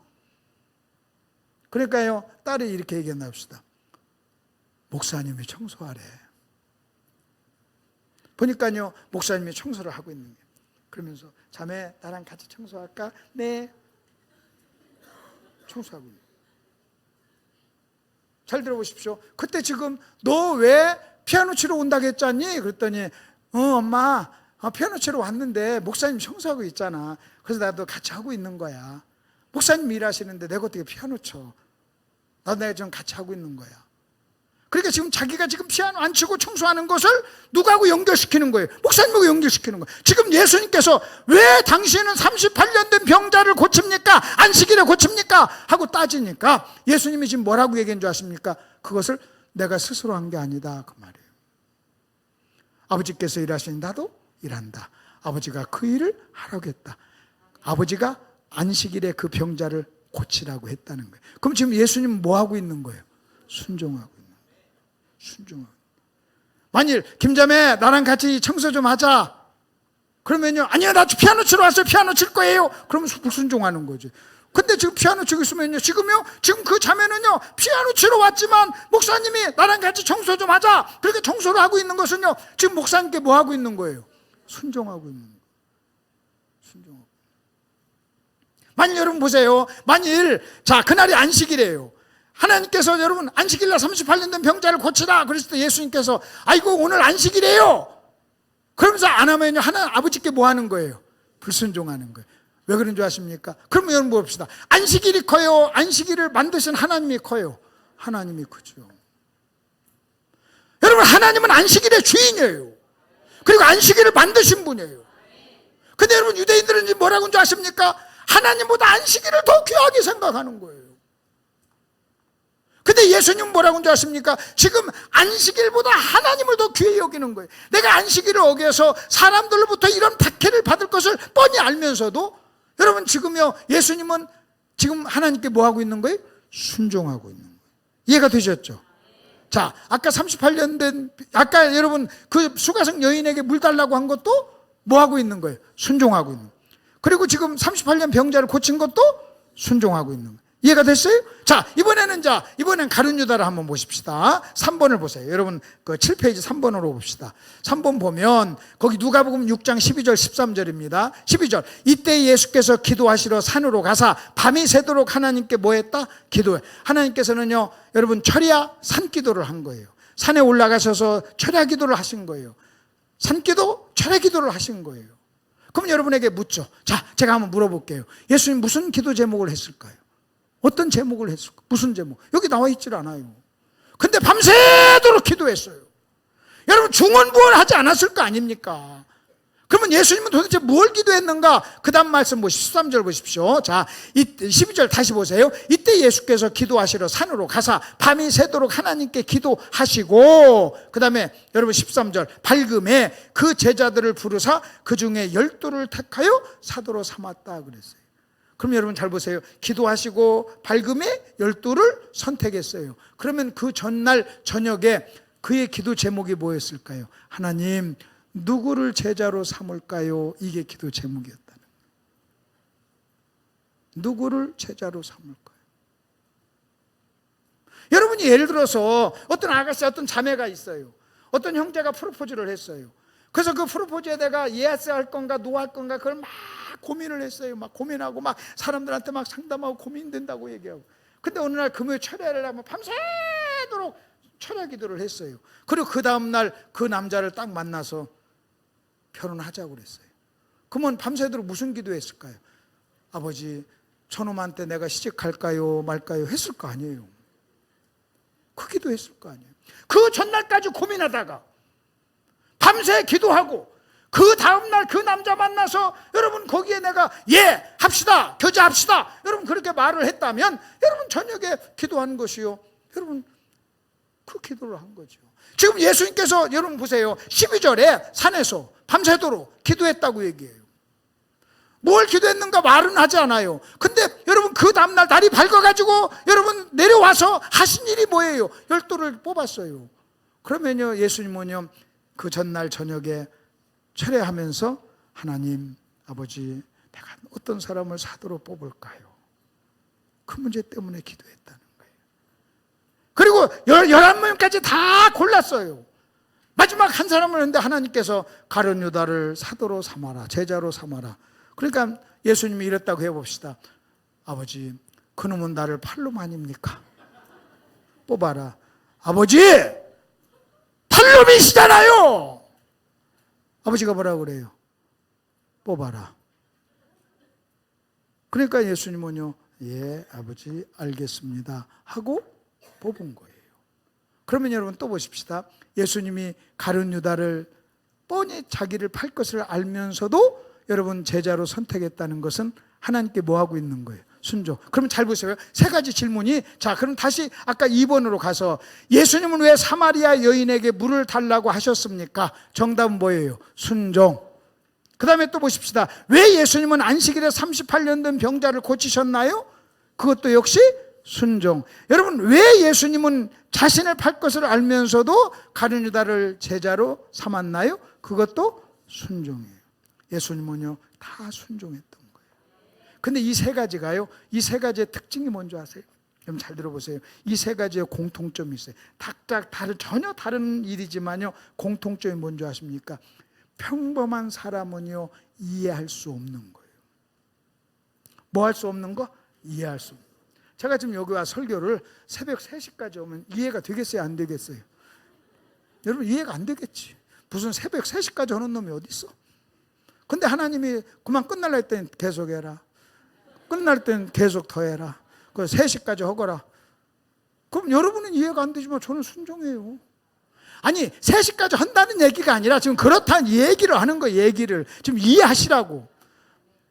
그러니까요, 딸이 이렇게 얘기했나 봅시다. 목사님이 청소하래. 보니까요, 목사님이 청소를 하고 있는 거예요. 그러면서 자매 나랑 같이 청소할까? 네. 청소하고 있는 거예요. 잘 들어보십시오. 그때 지금 너 왜 피아노 치러 온다고 했잖니? 그랬더니 엄마 피아노 치러 왔는데 목사님 청소하고 있잖아. 그래서 나도 같이 하고 있는 거야. 목사님 일하시는데 내가 어떻게 피아노 쳐? 나도 내가 좀 같이 하고 있는 거야. 그러니까 지금 자기가 지금 피아노 안 치고 청소하는 것을 누구하고 연결시키는 거예요? 목사님하고 연결시키는 거예요. 지금 예수님께서 왜 당신은 38년 된 병자를 고칩니까? 안식일에 고칩니까? 하고 따지니까 예수님이 지금 뭐라고 얘기한 줄 아십니까? 그것을 내가 스스로 한 게 아니다 그 말이에요. 아버지께서 일하시니 나도 일한다. 아버지가 그 일을 하라고 했다. 아버지가 안식일에 그 병자를 고치라고 했다는 거예요. 그럼 지금 예수님은 뭐 하고 있는 거예요? 순종하고. 순종하고. 만일 김자매 나랑 같이 청소 좀 하자. 그러면요, 아니요 나 피아노 치러 왔어요. 피아노 칠 거예요. 그러면 불순종하는 거죠. 근데 지금 피아노 치고 있으면요, 지금 그 자매는요 피아노 치러 왔지만 목사님이 나랑 같이 청소 좀 하자. 그렇게 청소를 하고 있는 것은요, 지금 목사님께 뭐 하고 있는 거예요? 순종하고 있는 거예요. 순종하고. 만일 여러분 보세요. 만일 자 그날이 안식일이에요. 하나님께서 여러분 안식일날 38년 된 병자를 고치라 그랬을 때 예수님께서 아이고 오늘 안식일이에요 그러면서 안 하면요, 아버지께 뭐 하는 거예요? 불순종하는 거예요. 왜 그런 줄 아십니까? 그러면 여러분 봅시다. 안식일이 커요? 안식일을 만드신 하나님이 커요? 하나님이 크죠. 여러분 하나님은 안식일의 주인이에요. 그리고 안식일을 만드신 분이에요. 근데 여러분 유대인들은 뭐라고 하는 줄 아십니까? 하나님보다 안식일을 더 귀하게 생각하는 거예요. 근데 예수님은 뭐라고 하는 줄 아십니까? 지금 안식일보다 하나님을 더 귀히 여기는 거예요. 내가 안식일을 어겨서 사람들로부터 이런 박해를 받을 것을 뻔히 알면서도 여러분 지금요, 예수님은 지금 하나님께 뭐 하고 있는 거예요? 순종하고 있는 거예요. 이해가 되셨죠? 자, 아까 38년 된, 아까 여러분 그 수가성 여인에게 물 달라고 한 것도 뭐 하고 있는 거예요? 순종하고 있는 거예요. 그리고 지금 38년 병자를 고친 것도 순종하고 있는 거예요. 이해가 됐어요? 자, 이번엔 가룟 유다를 한번 보십시다. 3번을 보세요. 여러분, 그 7페이지 3번으로 봅시다. 3번 보면, 거기 누가복음 6장 12절, 13절입니다. 12절. 이때 예수께서 기도하시러 산으로 가사 밤이 새도록 하나님께 뭐 했다? 기도해. 하나님께서는요, 여러분, 철야 산기도를 한 거예요. 산에 올라가셔서 철야 기도를 하신 거예요. 산기도, 철야 기도를 하신 거예요. 그럼 여러분에게 묻죠. 자, 제가 한번 물어볼게요. 예수님 무슨 기도 제목을 했을까요? 어떤 제목을 했을까? 무슨 제목? 여기 나와 있질 않아요. 근데 밤새도록 기도했어요. 여러분 중언부언하지 않았을 거 아닙니까? 그러면 예수님은 도대체 뭘 기도했는가? 그 다음 말씀 보십시오. 13절 보십시오. 자, 12절 다시 보세요. 이때 예수께서 기도하시러 산으로 가사 밤이 새도록 하나님께 기도하시고, 그 다음에 여러분 13절 밝음에 그 제자들을 부르사 그 중에 12를 택하여 사도로 삼았다 그랬어요. 그럼 여러분 잘 보세요. 기도하시고 밝음에 12를 선택했어요. 그러면 그 전날 저녁에 그의 기도 제목이 뭐였을까요? 하나님, 누구를 제자로 삼을까요? 이게 기도 제목이었다는 거예요. 누구를 제자로 삼을까요? 여러분이 예를 들어서 어떤 아가씨, 어떤 자매가 있어요. 어떤 형제가 프로포즈를 했어요. 그래서 그 프로포즈에 내가 예스 할 건가 노 할 건가 그걸 막 고민을 했어요. 막 고민하고 막 사람들한테 막 상담하고 고민된다고 얘기하고. 근데 어느 날 금요일 철야를 하면 밤새도록 철야 기도를 했어요. 그리고 그 다음날 그 남자를 딱 만나서 결혼하자고 그랬어요. 그러면 밤새도록 무슨 기도했을까요? 아버지, 저놈한테 내가 시집갈까요 말까요 했을 거 아니에요. 그 기도했을 거 아니에요. 그 전날까지 고민하다가 밤새 기도하고 그 다음날 그 남자 만나서 여러분 거기에 내가 예 합시다 교제합시다 여러분 그렇게 말을 했다면 여러분 저녁에 기도한 것이요, 여러분 그 기도를 한 거죠. 지금 예수님께서 여러분 보세요. 12절에 산에서 밤새도록 기도했다고 얘기해요. 뭘 기도했는가 말은 하지 않아요. 근데 여러분 그 다음날 날이 밝아가지고 여러분 내려와서 하신 일이 뭐예요? 12를 뽑았어요. 그러면요 예수님은요 그 전날 저녁에 철회하면서 하나님 아버지 내가 어떤 사람을 사도로 뽑을까요? 그 문제 때문에 기도했다는 거예요. 그리고 11명까지 다 골랐어요. 마지막 한 사람을 했는데 하나님께서 가룟 유다를 사도로 삼아라, 제자로 삼아라. 그러니까 예수님이 이랬다고 해봅시다. 아버지 그놈은 나를 팔놈 아닙니까? 뽑아라. 아버지 팔놈이시잖아요. 아버지가 뭐라고 그래요? 뽑아라. 그러니까 예수님은요 예 아버지 알겠습니다 하고 뽑은 거예요. 그러면 여러분 또 보십시다. 예수님이 가룟 유다를 뻔히 자기를 팔 것을 알면서도 여러분 제자로 선택했다는 것은 하나님께 뭐 하고 있는 거예요? 순종. 그러면 잘 보세요. 세 가지 질문이. 자, 그럼 다시 아까 2번으로 가서 예수님은 왜 사마리아 여인에게 물을 달라고 하셨습니까? 정답은 뭐예요? 순종. 그 다음에 또 보십시다. 왜 예수님은 안식일에 38년 된 병자를 고치셨나요? 그것도 역시 순종. 여러분 왜 예수님은 자신을 팔 것을 알면서도 가룟 유다를 제자로 삼았나요? 그것도 순종이에요. 예수님은요 다 순종했던 거예요. 근데 이 세 가지가요, 이 세 가지의 특징이 뭔지 아세요? 여러분 잘 들어보세요. 이 세 가지의 공통점이 있어요. 각각 전혀 다른 일이지만요 공통점이 뭔지 아십니까? 평범한 사람은요 이해할 수 없는 거예요. 뭐 할 수 없는 거? 이해할 수 없는 거. 제가 지금 여기 와 설교를 새벽 3시까지 오면 이해가 되겠어요? 안 되겠어요? 여러분 이해가 안 되겠지. 무슨 새벽 3시까지 하는 놈이 어디 있어? 근데 하나님이 그만 끝날라 했더니 계속 해라. 끝날 땐 계속 더 해라. 그 3시까지 하거라. 그럼 여러분은 이해가 안 되지만 저는 순종해요. 아니 3시까지 한다는 얘기가 아니라 지금 그렇다는 얘기를 하는 거예요. 얘기를 좀 이해하시라고.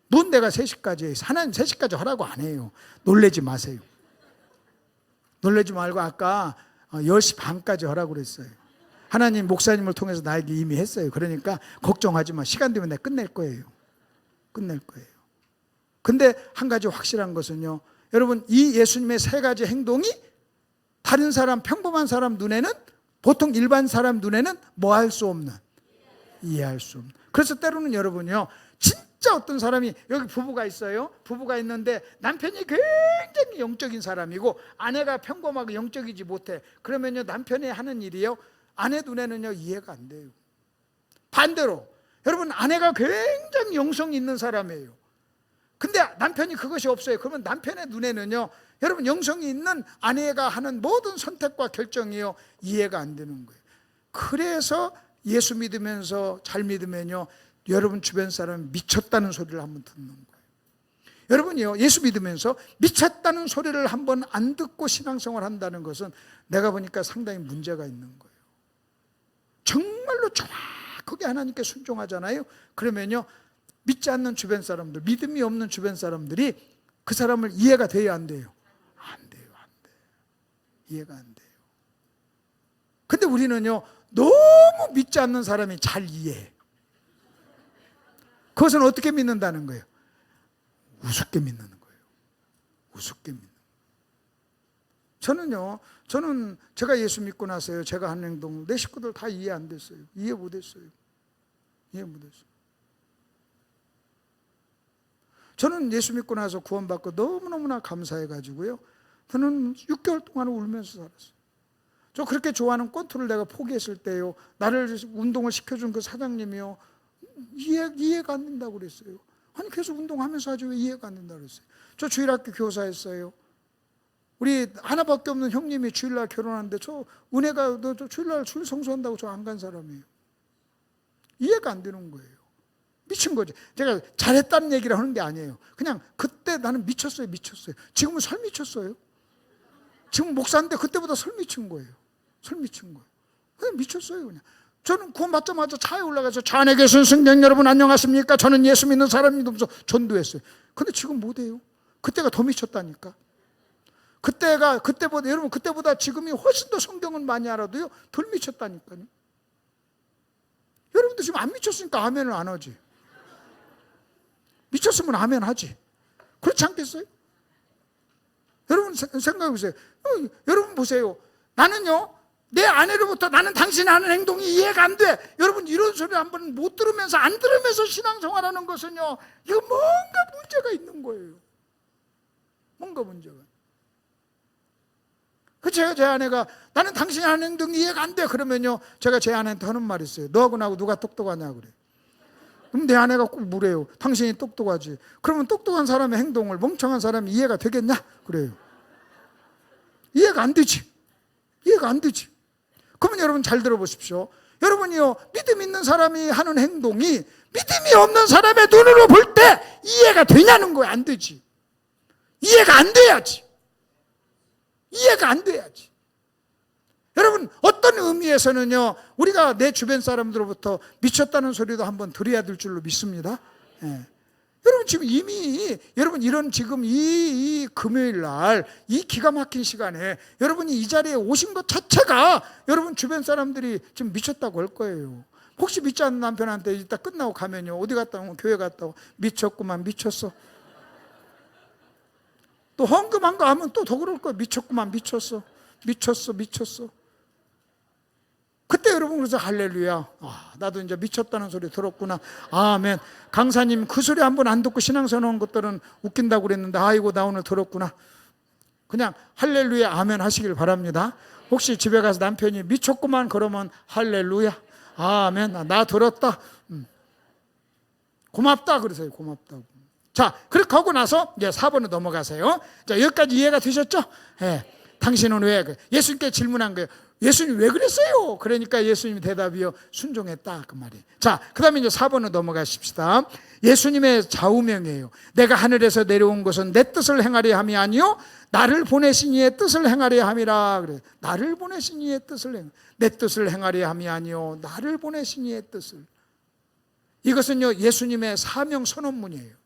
뭔 내가 3시까지 해. 하나님 3시까지 하라고 안 해요. 놀래지 마세요. 놀래지 말고 아까 10시 반까지 하라고 그랬어요. 하나님 목사님을 통해서 나에게 이미 했어요. 그러니까 걱정하지 마. 시간 되면 내가 끝낼 거예요. 끝낼 거예요. 근데 한 가지 확실한 것은요, 여러분 이 예수님의 세 가지 행동이 다른 사람, 평범한 사람 눈에는, 보통 일반 사람 눈에는 뭐 할 수 없는, 이해할 수 없는. 그래서 때로는 여러분요 진짜 진짜 어떤 사람이, 여기 부부가 있어요. 부부가 있는데 남편이 굉장히 영적인 사람이고 아내가 평범하고 영적이지 못해. 그러면요, 남편이 하는 일이요, 아내 눈에는요 이해가 안 돼요. 반대로 여러분, 아내가 굉장히 영성이 있는 사람이에요. 근데 남편이 그것이 없어요. 그러면 남편의 눈에는요, 여러분, 영성이 있는 아내가 하는 모든 선택과 결정이요 이해가 안 되는 거예요. 그래서 예수 믿으면서 잘 믿으면요, 여러분 주변 사람이 미쳤다는 소리를 한번 듣는 거예요. 여러분이요, 예수 믿으면서 미쳤다는 소리를 한번 안 듣고 신앙생활 한다는 것은 내가 보니까 상당히 문제가 있는 거예요. 정말로 정확하게 하나님께 순종하잖아요. 그러면요, 믿지 않는 주변 사람들, 믿음이 없는 주변 사람들이 그 사람을 이해가 돼요, 안 돼요? 안 돼요, 안 돼요. 이해가 안 돼요. 근데 우리는요, 너무 믿지 않는 사람이 잘 이해해. 그것은 어떻게 믿는다는 거예요? 우습게 믿는 거예요. 우습게 믿는 거예요. 저는 제가 예수 믿고 나서요, 제가 한 행동 내 식구들 다 이해 안 됐어요. 이해 못 했어요. 이해 못 했어요. 저는 예수 믿고 나서 구원받고 너무너무나 감사해가지고요, 저는 6개월 동안 울면서 살았어요. 저 그렇게 좋아하는 권투를 내가 포기했을 때요, 나를 운동을 시켜준 그 사장님이요, 이해가 안 된다고 그랬어요. 아니, 계속 운동하면서 하죠, 왜 이해가 안 된다고 그랬어요. 저 주일학교 교사했어요. 우리 하나밖에 없는 형님이 주일날 결혼하는데 저 은혜가 너 주일날 줄 성수한다고 저 안 간 사람이에요. 이해가 안 되는 거예요. 미친 거죠. 제가 잘했다는 얘기를 하는 게 아니에요. 그냥 그때 나는 미쳤어요. 지금은 설 미쳤어요. 지금 목사인데 그때보다 설 미친 거예요. 설 미친 거예요. 그냥 미쳤어요, 그냥. 저는 구원받자마자 차에 올라가서 자 안에 계신 성령 여러분 안녕하십니까? 저는 예수 믿는 사람이면서 전도했어요. 근데 지금 못해요. 그때가 더 미쳤다니까. 그때보다, 여러분, 그때보다 지금이 훨씬 더 성경은 많이 알아도요, 덜 미쳤다니까요. 여러분들 지금 안 미쳤으니까 아멘을 안 하지. 미쳤으면 아멘 하지. 그렇지 않겠어요? 여러분 생각해 보세요. 여러분 보세요. 나는요, 내 아내로부터 나는 당신이 하는 행동이 이해가 안 돼. 여러분, 이런 소리 한번 못 들으면서, 안 들으면서 신앙생활하는 것은요, 이거 뭔가 문제가 있는 거예요. 뭔가 문제가. 제가 제 아내가 나는 당신이 하는 행동이 이해가 안 돼. 그러면요, 제가 제 아내한테 하는 말이 있어요. 너하고 나하고 누가 똑똑하냐 그래. 그럼 내 아내가 꼭 물어요. 당신이 똑똑하지. 그러면 똑똑한 사람의 행동을 멍청한 사람이 이해가 되겠냐? 그래요. 이해가 안 되지. 이해가 안 되지. 그러면 여러분 잘 들어보십시오. 여러분이요, 믿음 있는 사람이 하는 행동이 믿음이 없는 사람의 눈으로 볼 때 이해가 되냐는 거야. 안 되지. 이해가 안 돼야지. 이해가 안 돼야지. 여러분, 어떤 의미에서는요, 우리가 내 주변 사람들로부터 미쳤다는 소리도 한번 들어야 될 줄로 믿습니다. 예. 여러분, 지금 이미, 여러분, 이런 지금 이 금요일 날, 이 기가 막힌 시간에 여러분이 이 자리에 오신 것 자체가 여러분 주변 사람들이 지금 미쳤다고 할 거예요. 혹시 믿지 않는 남편한테 이따 끝나고 가면요, 어디 갔다 오면 교회 갔다 오면 미쳤구만, 미쳤어. 또 헌금한 거 하면 또 더 그럴 거예요. 미쳤구만, 미쳤어. 미쳤어. 그때 여러분 그래서 할렐루야. 나도 이제 미쳤다는 소리 들었구나. 아멘. 강사님 그 소리 한번 안 듣고 신앙생활 한 것들은 웃긴다고 그랬는데 아이고 나 오늘 들었구나. 그냥 할렐루야 아멘 하시길 바랍니다. 혹시 집에 가서 남편이 미쳤구만 그러면 할렐루야 아멘 나 들었다. 고맙다 그러세요. 고맙다고. 자, 그렇게 하고 나서 이제 4번으로 넘어가세요. 자, 여기까지 이해가 되셨죠? 예. 당신은 왜? 예수님께 질문한 거예요. 예수님 왜 그랬어요? 그러니까 예수님이 대답이요, 순종했다 그 말이에요. 자, 그 다음에 이제 4번으로 넘어가십시다. 예수님의 좌우명이에요. 내가 하늘에서 내려온 것은 내 뜻을 행하려 함이 아니요 나를 보내신 이의 뜻을 행하려 함이라 그래요. 나를 보내신 이의 뜻을 내 뜻을 행하려 함이 아니요 나를 보내신 이의 뜻을. 이것은요, 예수님의 사명 선언문이에요.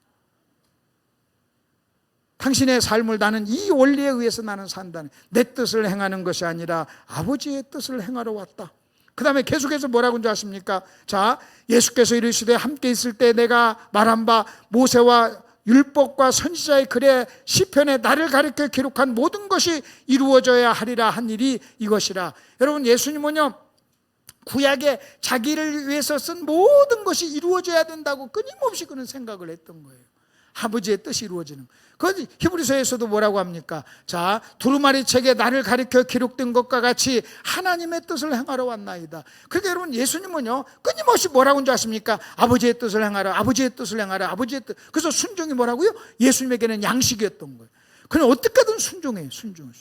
당신의 삶을 나는 이 원리에 의해서 나는 산다는, 내 뜻을 행하는 것이 아니라 아버지의 뜻을 행하러 왔다. 그 다음에 계속해서 뭐라고 하는지 아십니까? 자, 예수께서 이르시되 함께 있을 때 내가 말한 바 모세와 율법과 선지자의 글에 시편에 나를 가리켜 기록한 모든 것이 이루어져야 하리라 한 일이 이것이라. 여러분, 예수님은요, 구약에 자기를 위해서 쓴 모든 것이 이루어져야 된다고 끊임없이 그런 생각을 했던 거예요. 아버지의 뜻이 이루어지는. 그 히브리서에서도 뭐라고 합니까? 자, 두루마리 책에 나를 가리켜 기록된 것과 같이 하나님의 뜻을 행하러 왔나이다. 그러니까 여러분, 예수님은요 끊임없이 뭐라고 하는 줄 아십니까? 아버지의 뜻을 행하라, 아버지의 뜻을 행하라, 아버지의 뜻. 그래서 순종이 뭐라고요? 예수님에게는 양식이었던 거예요. 그냥 어떻게든 순종해요. 순종.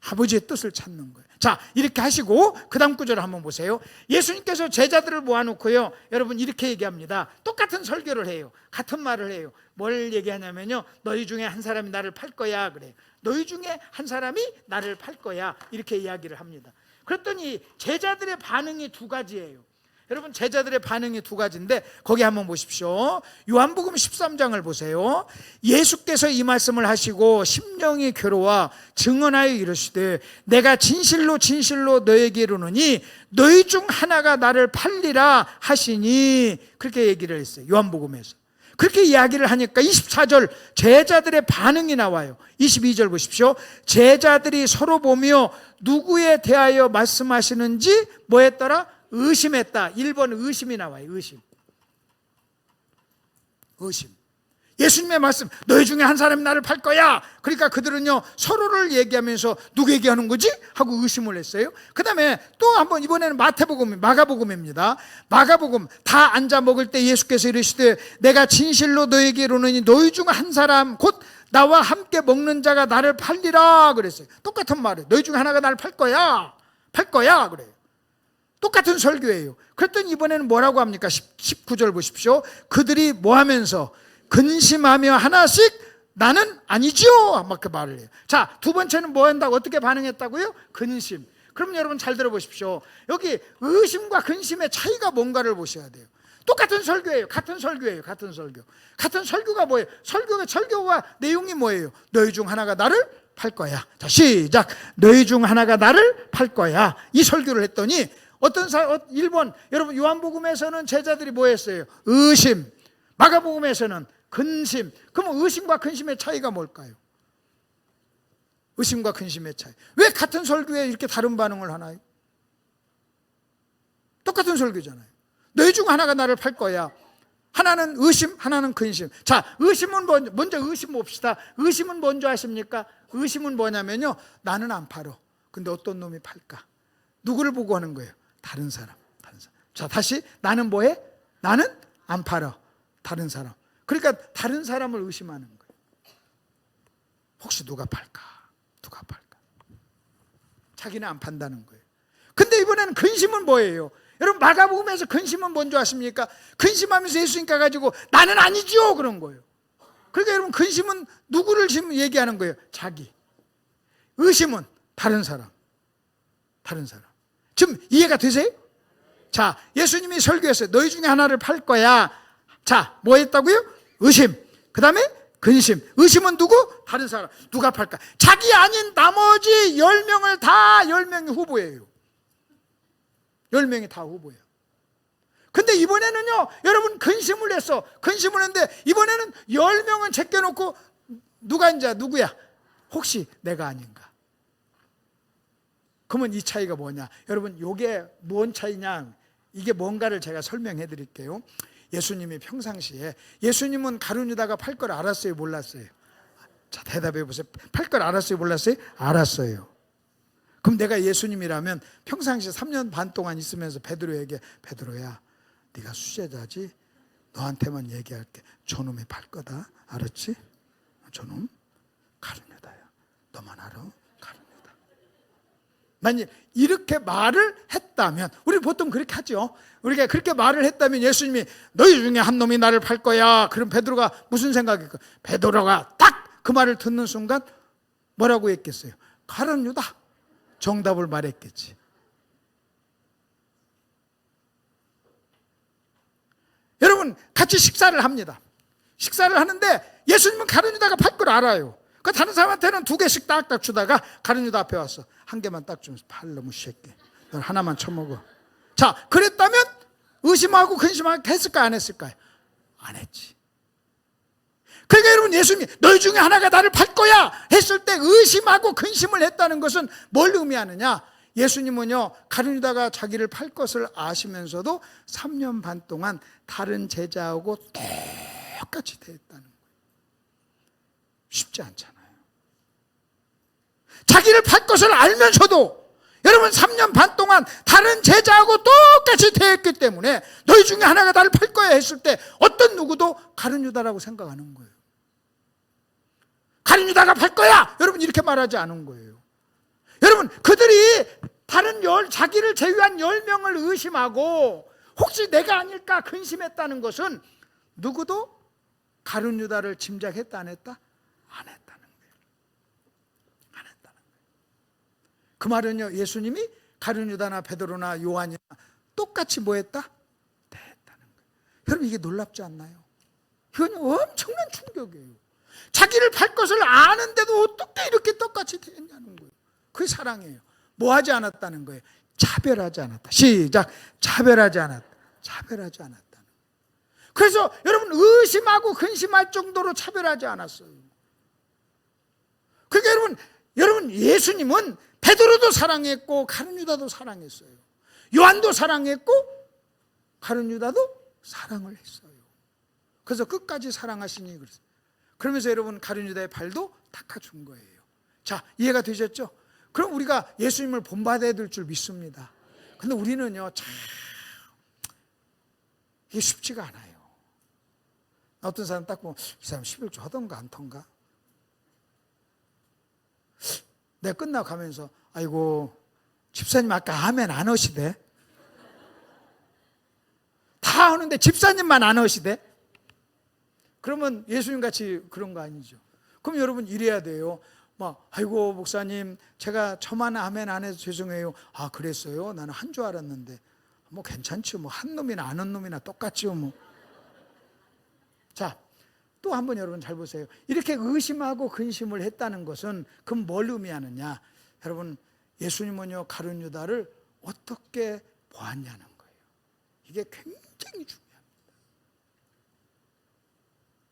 아버지의 뜻을 찾는 거예요. 자, 이렇게 하시고 그 다음 구절을 한번 보세요. 예수님께서 제자들을 모아놓고요, 여러분 이렇게 얘기합니다. 똑같은 설교를 해요. 같은 말을 해요. 뭘 얘기하냐면요, 너희 중에 한 사람이 나를 팔 거야 그래요. 너희 중에 한 사람이 나를 팔 거야, 이렇게 이야기를 합니다. 그랬더니 제자들의 반응이 두 가지예요. 여러분, 제자들의 반응이 두 가지인데 거기 한번 보십시오. 요한복음 13장을 보세요. 예수께서 이 말씀을 하시고 심령이 괴로워 증언하여 이르시되 내가 진실로 진실로 너에게 이르노니 너희 중 하나가 나를 팔리라 하시니, 그렇게 얘기를 했어요. 요한복음에서. 그렇게 이야기를 하니까 24절 제자들의 반응이 나와요. 22절 보십시오. 제자들이 서로 보며 누구에 대하여 말씀하시는지 뭐 했더라? 의심했다. 1번 의심이 나와요. 의심. 예수님의 말씀, 너희 중에 한 사람이 나를 팔 거야. 그러니까 그들은요 서로를 얘기하면서 누구 얘기하는 거지? 하고 의심을 했어요. 그 다음에 또 한번, 이번에는 마가복음입니다. 마가복음, 다 앉아 먹을 때 예수께서 이르시되 내가 진실로 너에게 이르노니 너희 중 한 사람 곧 나와 함께 먹는 자가 나를 팔리라 그랬어요. 똑같은 말이에요. 너희 중 하나가 나를 팔 거야 그래요. 똑같은 설교예요. 그랬더니 이번에는 뭐라고 합니까? 19절 보십시오. 그들이 뭐 하면서 근심하며 하나씩 나는 아니지요 막 그 말을 해요. 자, 두 번째는 뭐 한다고, 어떻게 반응했다고요? 근심. 그럼 여러분 잘 들어보십시오. 여기 의심과 근심의 차이가 뭔가를 보셔야 돼요. 똑같은 설교예요. 같은 설교. 같은 설교가 뭐예요? 설교와 내용이 뭐예요? 너희 중 하나가 나를 팔 거야. 자, 시작. 너희 중 하나가 나를 팔 거야. 이 설교를 했더니 어떤 사람, 1번, 여러분 요한복음에서는 제자들이 뭐 했어요? 의심. 마가복음에서는 근심. 그럼 의심과 근심의 차이가 뭘까요? 의심과 근심의 차이. 왜 같은 설교에 이렇게 다른 반응을 하나요? 똑같은 설교잖아요. 너희 중 하나가 나를 팔 거야. 하나는 의심, 하나는 근심. 자, 의심은 먼저 의심 봅시다. 의심은 뭔지 아십니까? 의심은 뭐냐면요, 나는 안 팔어. 근데 어떤 놈이 팔까? 누구를 보고 하는 거예요? 다른 사람. 자, 다시, 나는 뭐해? 나는 안 팔아. 다른 사람. 그러니까 다른 사람을 의심하는 거예요. 혹시 누가 팔까? 자기는 안 판다는 거예요. 근데 이번에는 근심은 뭐예요? 여러분, 마가복음에서 근심은 뭔지 아십니까? 근심하면서 예수님께 가지고 나는 아니지요 그런 거예요. 그러니까 여러분, 근심은 누구를 지금 얘기하는 거예요? 자기. 의심은 다른 사람. 지금 이해가 되세요? 자, 예수님이 설교했어요. 너희 중에 하나를 팔 거야. 자, 뭐 했다고요? 의심. 그 다음에 근심. 의심은 누구? 다른 사람. 누가 팔까? 자기 아닌 나머지 10명을 다 10명이 후보예요. 10명이 다 후보예요. 근데 이번에는요, 여러분 근심을 했는데 이번에는 10명은 제껴놓고 누구야? 혹시 내가 아닌가? 그러면 이 차이가 뭐냐? 여러분, 이게 뭔 차이냐? 이게 뭔가를 제가 설명해 드릴게요. 예수님이 평상시에, 예수님은 가룟유다가 팔 걸 알았어요? 몰랐어요? 자, 대답해 보세요. 팔 걸 알았어요? 몰랐어요? 알았어요. 그럼 내가 예수님이라면 평상시에 3년 반 동안 있으면서 베드로에게, 베드로야, 네가 수제자지? 너한테만 얘기할게. 저놈이 팔 거다. 알았지? 저놈 가룟유다야. 너만 알아? 만약 이렇게 말을 했다면, 우리 보통 그렇게 하죠. 우리가 그렇게 말을 했다면 예수님이 너희 중에 한 놈이 나를 팔 거야. 그럼 베드로가 무슨 생각일까? 베드로가 딱 그 말을 듣는 순간 뭐라고 했겠어요? 가룟유다. 정답을 말했겠지. 여러분, 같이 식사를 합니다. 식사를 하는데 예수님은 가룟유다가 팔 걸 알아요. 그 다른 사람한테는 2개씩 딱딱 주다가 가룟유다 앞에 왔어. 한 개만 딱 주면서, 팔놈의 새끼, 넌 하나만 처먹어. 자, 그랬다면 의심하고 근심하고 했을까요? 안 했을까요? 안 했지. 그러니까 여러분, 예수님이 너희 중에 하나가 나를 팔 거야 했을 때 의심하고 근심을 했다는 것은 뭘 의미하느냐? 예수님은요, 가룟 유다가 자기를 팔 것을 아시면서도 3년 반 동안 다른 제자하고 똑같이 대했다는 거예요. 쉽지 않잖아요. 자기를 팔 것을 알면서도 여러분 3년 반 동안 다른 제자하고 똑같이 대했기 때문에 너희 중에 하나가 나를 팔 거야 했을 때 어떤 누구도 가룟 유다라고 생각하는 거예요. 가룟 유다가 팔 거야! 여러분 이렇게 말하지 않은 거예요. 여러분 그들이 다른 자기를 제외한 10명을 의심하고 혹시 내가 아닐까 근심했다는 것은 누구도 가룟 유다를 짐작했다 안 했다? 안 했다는 거예요. 안 했다는 거예요. 그 말은요, 예수님이 가룟 유다나 베드로나 요한이나 똑같이 뭐 했다? 대했다는 거예요. 여러분 이게 놀랍지 않나요? 이건 엄청난 충격이에요. 자기를 팔 것을 아는데도 어떻게 이렇게 똑같이 대했냐는 거예요. 그게 사랑이에요. 뭐 하지 않았다는 거예요? 차별하지 않았다. 시작. 차별하지 않았다. 차별하지 않았다는 거예요. 그래서 여러분 의심하고 근심할 정도로 차별하지 않았어요. 그러니까 여러분 예수님은 베드로도 사랑했고 가룟 유다도 사랑했어요. 요한도 사랑했고 가룟 유다도 사랑을 했어요. 그래서 끝까지 사랑하시니 그랬어요. 그러면서 여러분 가룟 유다의 발도 닦아준 거예요. 자, 이해가 되셨죠? 그럼 우리가 예수님을 본받아야 될 줄 믿습니다. 근데 우리는요, 참 이게 쉽지가 않아요. 어떤 사람 딱 보면 이 사람 11조 하던가 안 턴가? 내가 끝나고 가면서 아이고 집사님 아까 아멘 안 하시대? 다 하는데 집사님만 안 하시대? 그러면 예수님 같이 그런 거 아니죠. 그럼 여러분 이래야 돼요. 막 아이고 목사님 제가 저만 아멘 안 해서 죄송해요. 아 그랬어요? 나는 한 줄 알았는데. 뭐 괜찮죠. 뭐 한 놈이나 안 한 놈이나 똑같죠 뭐. 자, 또 한번 여러분 잘 보세요. 이렇게 의심하고 근심을 했다는 것은 그럼 뭘 의미하느냐? 여러분 예수님은요 가룟 유다를 어떻게 보았냐는 거예요. 이게 굉장히 중요합니다.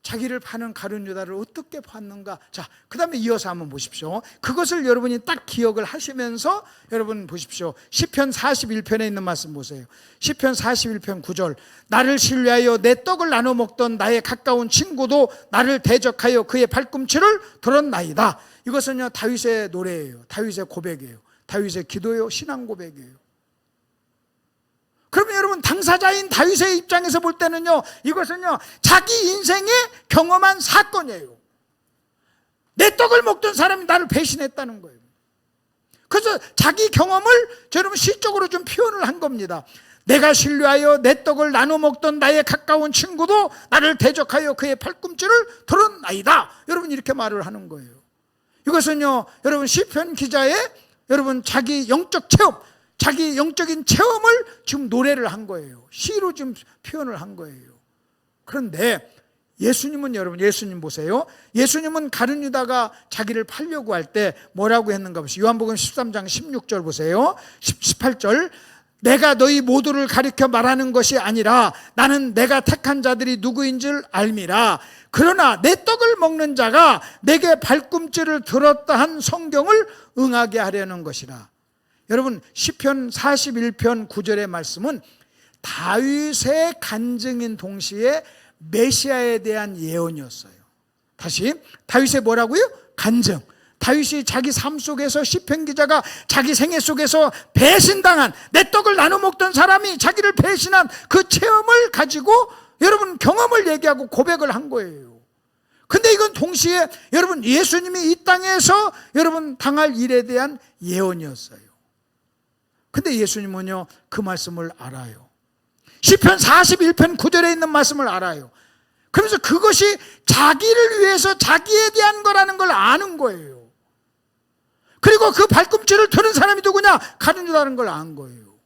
자기를 파는 가룟 유다를 어떻게 봤는가? 자, 그 다음에 이어서 한번 보십시오. 그것을 여러분이 딱 기억을 하시면서 여러분 보십시오. 시편 41편에 있는 말씀 보세요. 시편 41편 9절. 나를 신뢰하여 내 떡을 나눠 먹던 나의 가까운 친구도 나를 대적하여 그의 발꿈치를 들었나이다. 이것은요 다윗의 노래예요. 다윗의 고백이에요. 다윗의 기도요, 신앙 고백이에요. 그러면 여러분 당사자인 다윗의 입장에서 볼 때는요, 이것은요 자기 인생에 경험한 사건이에요. 내 떡을 먹던 사람이 나를 배신했다는 거예요. 그래서 자기 경험을 여러분 시적으로 좀 표현을 한 겁니다. 내가 신뢰하여 내 떡을 나눠 먹던 나의 가까운 친구도 나를 대적하여 그의 팔꿈치를 들었나이다. 여러분 이렇게 말을 하는 거예요. 이것은요 여러분 시편 기자의 여러분 자기 영적 체험, 자기 영적인 체험을 지금 노래를 한 거예요. 시로 지금 표현을 한 거예요. 그런데 예수님은 여러분 예수님 보세요. 예수님은 가룟 유다가 자기를 팔려고 할 때 뭐라고 했는가 보세요. 요한복음 13장 16절 보세요. 18절. 내가 너희 모두를 가리켜 말하는 것이 아니라 나는 내가 택한 자들이 누구인 줄 알미라. 그러나 내 떡을 먹는 자가 내게 발꿈치를 들었다 한 성경을 응하게 하려는 것이라. 여러분 시편 41편 9절의 말씀은 다윗의 간증인 동시에 메시아에 대한 예언이었어요. 다시 다윗의 뭐라고요? 간증. 다윗이 자기 삶 속에서 시편 기자가 자기 생애 속에서 배신당한, 내 떡을 나눠 먹던 사람이 자기를 배신한 그 체험을 가지고 여러분 경험을 얘기하고 고백을 한 거예요. 근데 이건 동시에 여러분 예수님이 이 땅에서 여러분 당할 일에 대한 예언이었어요. 근데 예수님은요 그 말씀을 알아요. 시편 41편 9절에 있는 말씀을 알아요. 그래서 그것이 자기를 위해서 자기에 대한 거라는 걸 아는 거예요. 그리고 그 발꿈치를 드는 사람이 누구냐? 가룟 유다라는 걸 안 거예요.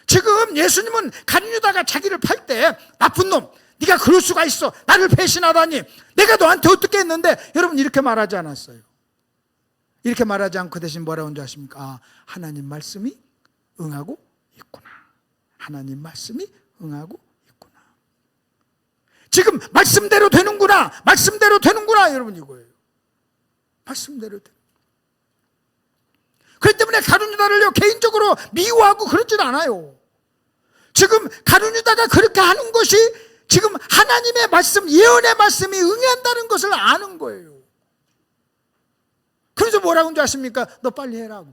지금 예수님은 가룟 유다가 자기를 팔 때 나쁜 놈, 네가 그럴 수가 있어, 나를 배신하다니, 내가 너한테 어떻게 했는데, 여러분 이렇게 말하지 않았어요. 이렇게 말하지 않고 대신 뭐라고 한지 아십니까? 아, 하나님 말씀이 응하고 있구나. 하나님 말씀이 응하고 있구나. 지금 말씀대로 되는구나. 말씀대로 되는구나. 여러분 이거예요. 말씀대로 되. 그렇기 때문에 가룟 유다를요 개인적으로 미워하고 그러진 않아요. 지금 가룟 유다가 그렇게 하는 것이 지금 하나님의 말씀, 예언의 말씀이 응한다는 것을 아는 거예요. 그래서 뭐라고 하는지 아십니까? 너 빨리 해라.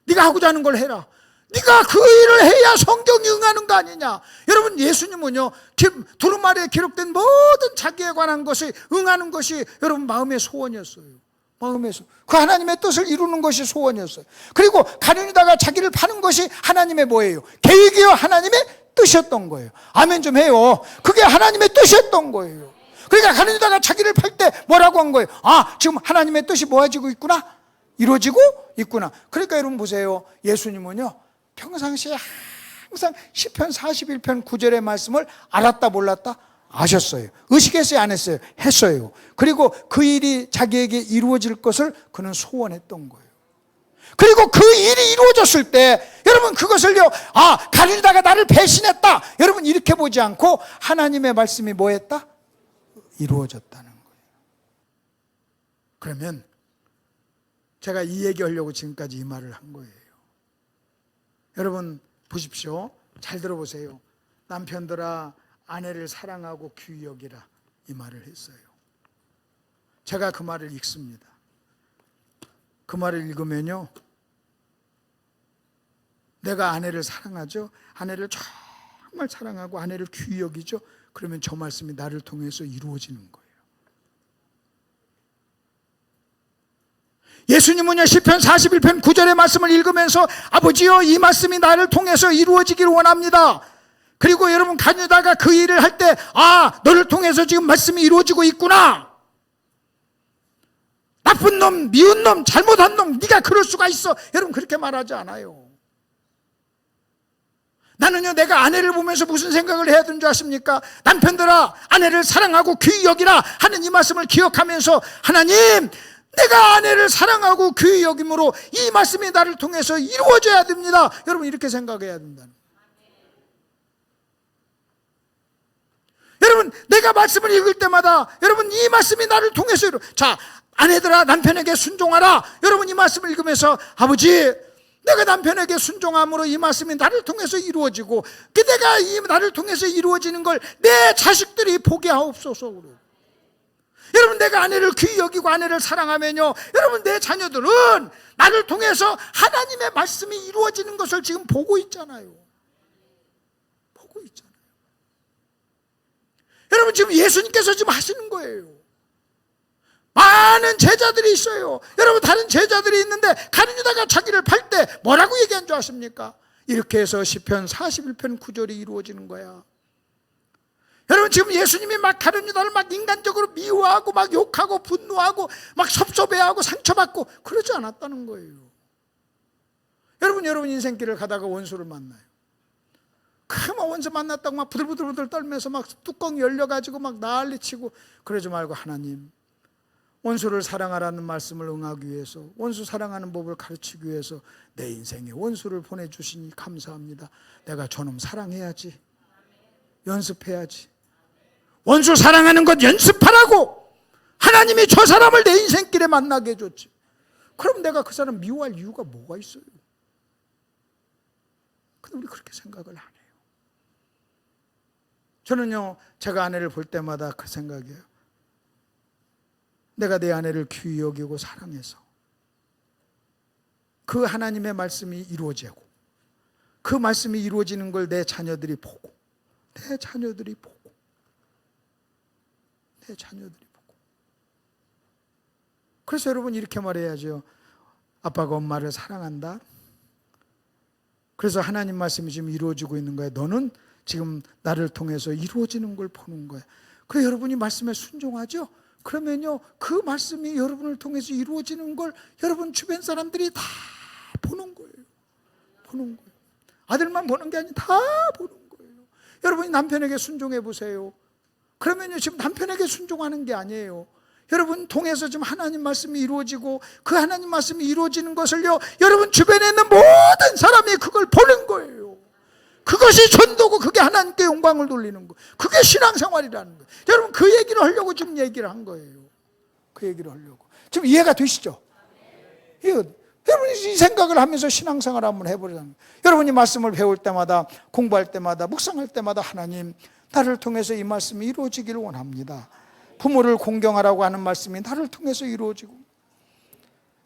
네가 하고자 하는 걸 해라. 네가 그 일을 해야 성경이 응하는 거 아니냐. 여러분, 예수님은요 두루마리에 기록된 모든 자기에 관한 것이 응하는 것이 여러분 마음의 소원이었어요. 마음에서 그 하나님의 뜻을 이루는 것이 소원이었어요. 그리고 가룟 유다가 자기를 파는 것이 하나님의 뭐예요? 계획이요 하나님의 뜻이었던 거예요. 아멘 좀 해요. 그게 하나님의 뜻이었던 거예요. 그러니까 가룟 유다가 자기를 팔 때 뭐라고 한 거예요? 아, 지금 하나님의 뜻이 뭐해지고 있구나? 이루어지고 있구나. 그러니까 여러분 보세요. 예수님은요 평상시에 항상 시편 41편 9절의 말씀을 알았다 몰랐다? 아셨어요. 의식했어요 안 했어요? 했어요. 그리고 그 일이 자기에게 이루어질 것을 그는 소원했던 거예요. 그리고 그 일이 이루어졌을 때 여러분 그것을요 가룟 유다가 나를 배신했다 여러분 이렇게 보지 않고 하나님의 말씀이 뭐 했다? 이루어졌다는 거예요. 그러면 제가 이 얘기하려고 지금까지 이 말을 한 거예요. 여러분 보십시오. 잘 들어보세요. 남편들아 아내를 사랑하고 귀히 여기라 이 말을 했어요. 제가 그 말을 읽습니다. 그 말을 읽으면요 내가 아내를 사랑하죠. 아내를 정말 사랑하고 아내를 귀히 여기죠. 그러면 저 말씀이 나를 통해서 이루어지는 거예요. 예수님은요 시편 41편 9절의 말씀을 읽으면서 아버지여 이 말씀이 나를 통해서 이루어지기를 원합니다. 그리고 여러분 가룟 유다가 그 일을 할 때 너를 통해서 지금 말씀이 이루어지고 있구나. 나쁜 놈, 미운 놈, 잘못한 놈 네가 그럴 수가 있어. 여러분 그렇게 말하지 않아요. 나는요 내가 아내를 보면서 무슨 생각을 해야 되는 줄 아십니까? 남편들아 아내를 사랑하고 귀히 여기라 하는 이 말씀을 기억하면서 하나님 내가 아내를 사랑하고 귀히 여김으로 이 말씀이 나를 통해서 이루어져야 됩니다. 여러분 이렇게 생각해야 된다는 거예요. 여러분 내가 말씀을 읽을 때마다 여러분 이 말씀이 나를 통해서 자 아내들아 남편에게 순종하라. 여러분 이 말씀을 읽으면서 아버지 내가 남편에게 순종함으로 이 말씀이 나를 통해서 이루어지고 그대가 이 나를 통해서 이루어지는 걸 내 자식들이 보게 하옵소서. 여러분 내가 아내를 귀히 여기고 아내를 사랑하면요 여러분 내 자녀들은 나를 통해서 하나님의 말씀이 이루어지는 것을 지금 보고 있잖아요. 보고 있잖아요. 여러분 지금 예수님께서 지금 하시는 거예요. 많은 제자들이 있어요. 여러분 다른 제자들이 있는데 가룟 유다가 자기를 팔 때 뭐라고 얘기한 줄 아십니까? 이렇게 해서 시편 41편 9절이 이루어지는 거야. 여러분 지금 예수님이 막 가룟 유다를 막 인간적으로 미워하고 막 욕하고 분노하고 막 섭섭해하고 상처받고 그러지 않았다는 거예요. 여러분 인생길을 가다가 원수를 만나요. 그 원수 만났다고 막 부들부들 떨면서 막 뚜껑 열려가지고 막 난리치고 그러지 말고 하나님 원수를 사랑하라는 말씀을 응하기 위해서 원수 사랑하는 법을 가르치기 위해서 내 인생에 원수를 보내주시니 감사합니다. 내가 저놈 사랑해야지. 연습해야지. 원수 사랑하는 것 연습하라고 하나님이 저 사람을 내 인생길에 만나게 해줬지. 그럼 내가 그 사람 미워할 이유가 뭐가 있어요? 근데 우리 그렇게 생각을 안 해요. 저는요 제가 아내를 볼 때마다 그 생각이에요. 내가 내 아내를 귀히 여기고 사랑해서 그 하나님의 말씀이 이루어지고 그 말씀이 이루어지는 걸 내 자녀들이 보고 내 자녀들이 보고 그래서 여러분 이렇게 말해야죠. 아빠가 엄마를 사랑한다. 그래서 하나님 말씀이 지금 이루어지고 있는 거야. 너는 지금 나를 통해서 이루어지는 걸 보는 거야. 그래 여러분이 말씀에 순종하죠? 그러면요 그 말씀이 여러분을 통해서 이루어지는 걸 여러분 주변 사람들이 다 보는 거예요. 보는 거예요. 아들만 보는 게 아니라 다 보는 거예요. 여러분이 남편에게 순종해 보세요. 그러면요 지금 남편에게 순종하는 게 아니에요. 여러분 통해서 지금 하나님 말씀이 이루어지고 그 하나님 말씀이 이루어지는 것을요 여러분 주변에 있는 모든 사람이 그걸 보는 거예요. 그것이 전도고 그게 하나님께 영광을 돌리는 거. 그게 신앙생활이라는 거예요. 여러분 그 얘기를 하려고 지금 얘기를 한 거예요. 그 얘기를 하려고. 지금 이해가 되시죠? 이거 여러분이 이 생각을 하면서 신앙생활 한번 해보자는 거예요. 여러분이 말씀을 배울 때마다, 공부할 때마다, 묵상할 때마다 하나님, 나를 통해서 이 말씀이 이루어지기를 원합니다. 부모를 공경하라고 하는 말씀이 나를 통해서 이루어지고,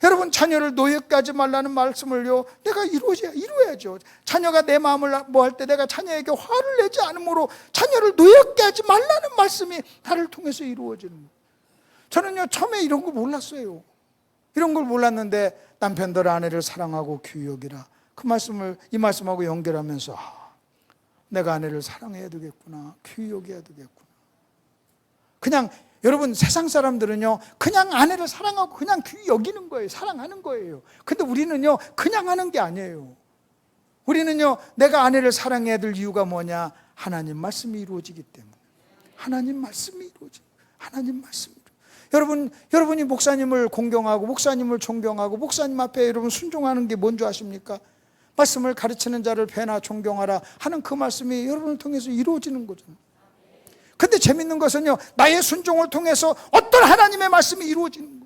여러분 자녀를 노엽게 하지 말라는 말씀을요, 내가 이루어야죠. 자녀가 내 마음을 뭐 할 때 내가 자녀에게 화를 내지 않으므로 자녀를 노엽게 하지 말라는 말씀이 나를 통해서 이루어지는 거예요. 저는요 처음에 이런 거 몰랐어요. 이런 걸 몰랐는데 남편들 아내를 사랑하고 귀여기라, 그 말씀을 이 말씀하고 연결하면서 내가 아내를 사랑해야 되겠구나, 귀여겨야 되겠구나. 그냥 여러분 세상 사람들은요 그냥 아내를 사랑하고 그냥 귀히 여기는 거예요. 사랑하는 거예요. 근데 우리는요 그냥 하는 게 아니에요. 우리는요 내가 아내를 사랑해야 될 이유가 뭐냐? 하나님 말씀이 이루어지기 때문에. 하나님 말씀이 이루어지고, 하나님 말씀이 여러분이 목사님을 공경하고 목사님을 존경하고 목사님 앞에 여러분 순종하는 게 뭔지 아십니까? 말씀을 가르치는 자를 배나 존경하라 하는 그 말씀이 여러분을 통해서 이루어지는 거잖아요. 근데 재밌는 것은요, 나의 순종을 통해서 어떤 하나님의 말씀이 이루어지는 거예요.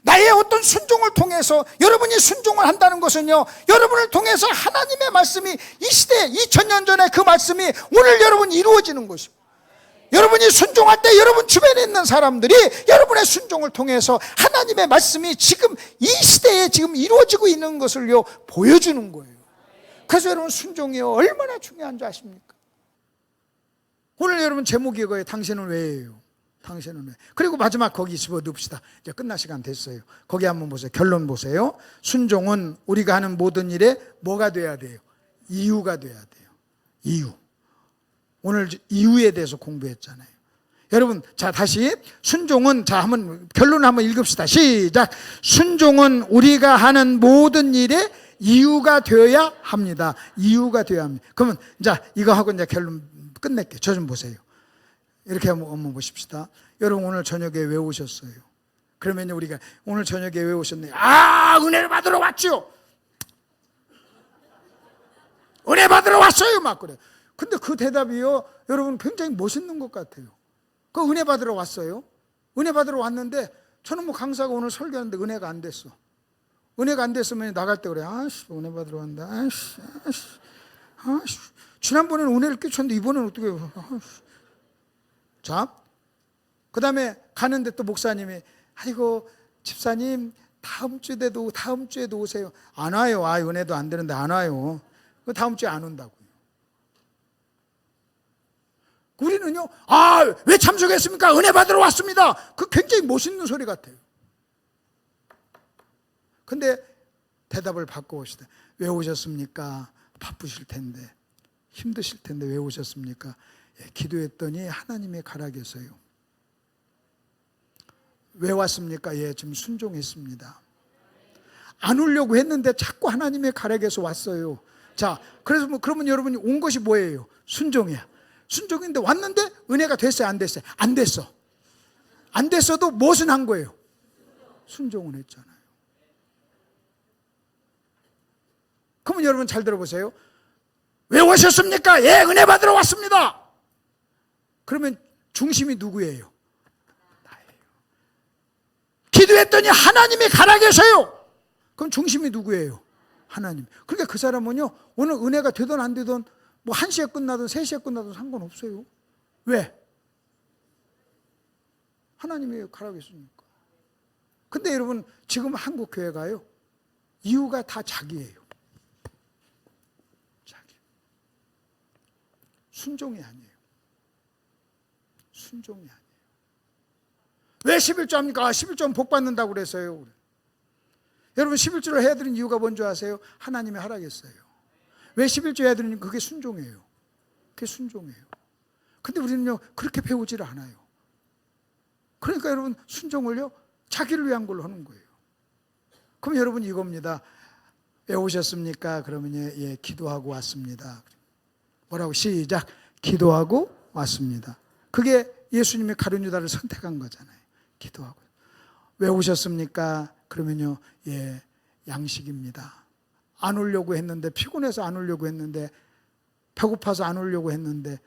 나의 어떤 순종을 통해서 여러분이 순종을 한다는 것은요, 여러분을 통해서 하나님의 말씀이 이 시대 2000년 전에 그 말씀이 오늘 여러분이 이루어지는 것이고, 여러분이 순종할 때 여러분 주변에 있는 사람들이 여러분의 순종을 통해서 하나님의 말씀이 지금 이 시대에 지금 이루어지고 있는 것을요 보여주는 거예요. 그래서 여러분 순종이 얼마나 중요한 줄 아십니까? 오늘 여러분 제목이 이거예요. 당신은 왜예요? 당신은 왜? 그리고 마지막 거기 집어넣읍시다. 이제 끝날 시간 됐어요. 거기 한번 보세요. 결론 보세요. 순종은 우리가 하는 모든 일에 뭐가 돼야 돼요? 이유가 돼야 돼요. 이유. 오늘 이유에 대해서 공부했잖아요. 여러분, 자 다시 순종은, 자 한번 결론을 한번 읽읍시다. 시작. 순종은 우리가 하는 모든 일에 이유가 되어야 합니다. 이유가 되어야 합니다. 그러면 자 이거 하고 이제 결론 끝낼게요. 저 좀 보세요. 이렇게 한번 보십시다. 여러분 오늘 저녁에 왜 오셨어요? 그러면 우리가 오늘 저녁에 왜 오셨나요? 은혜를 받으러 왔죠. 은혜 받으러 왔어요. 막 그래. 근데 그 대답이요 여러분 굉장히 멋있는 것 같아요. 그 은혜 받으러 왔어요. 은혜 받으러 왔는데 저는 뭐 강사가 오늘 설교하는데 은혜가 안 됐어. 은혜가 안 됐으면 나갈 때 그래. 은혜 받으러 왔는데 지난번에는 은혜를 끼쳤는데 이번에는 어떻게 해요? 자, 그 다음에 가는데 또 목사님이 아이고 집사님 다음 주에도 오세요. 안 와요. 은혜도 안 되는데 안 와요. 그 다음 주에 안 온다고요. 우리는요 왜 참석했습니까? 은혜 받으러 왔습니다. 그 굉장히 멋있는 소리 같아요. 근데 대답을 바꿔봅시다. 왜 오셨습니까? 바쁘실 텐데, 힘드실 텐데 왜 오셨습니까? 기도했더니 하나님의 가락에서요. 왜 왔습니까? 지금 순종했습니다. 안 오려고 했는데 자꾸 하나님의 가락에서 왔어요. 자, 그래서 그러면 여러분이 온 것이 뭐예요? 순종이야. 순종인데 왔는데 은혜가 됐어요? 안 됐어요? 안 됐어. 안 됐어도 무엇은 한 거예요? 순종을 했잖아요. 그러면 여러분 잘 들어보세요. 왜 오셨습니까? 은혜 받으러 왔습니다. 그러면 중심이 누구예요? 나예요. 기도했더니 하나님이 가라계셔요. 그럼 중심이 누구예요? 하나님. 그러니까 그 사람은요 오늘 은혜가 되든 안 되든 뭐 1시에 끝나든 3시에 끝나든 상관없어요. 왜? 하나님이 가라계시니까. 근데 여러분 지금 한국 교회가요 이유가 다 자기예요. 순종이 아니에요. 순종이 아니에요. 왜 11조 합니까? 11조는 복 받는다고 그랬어요. 여러분 11조를 해야 되는 이유가 뭔지 아세요? 하나님이 하라겠어요. 왜 11조 해야 되는 그게 순종이에요. 그게 순종이에요. 근데 우리는요 그렇게 배우질 않아요. 그러니까 여러분 순종을요 자기를 위한 걸로 하는 거예요. 그럼 여러분 이겁니다. 왜 오셨습니까? 그러면 기도하고 왔습니다. 뭐라고? 시작. 기도하고 왔습니다. 그게 예수님이 가룟 유다를 선택한 거잖아요. 기도하고. 왜 오셨습니까? 그러면요 양식입니다. 안 오려고 했는데, 피곤해서 안 오려고 했는데, 배고파서 안 오려고 했는데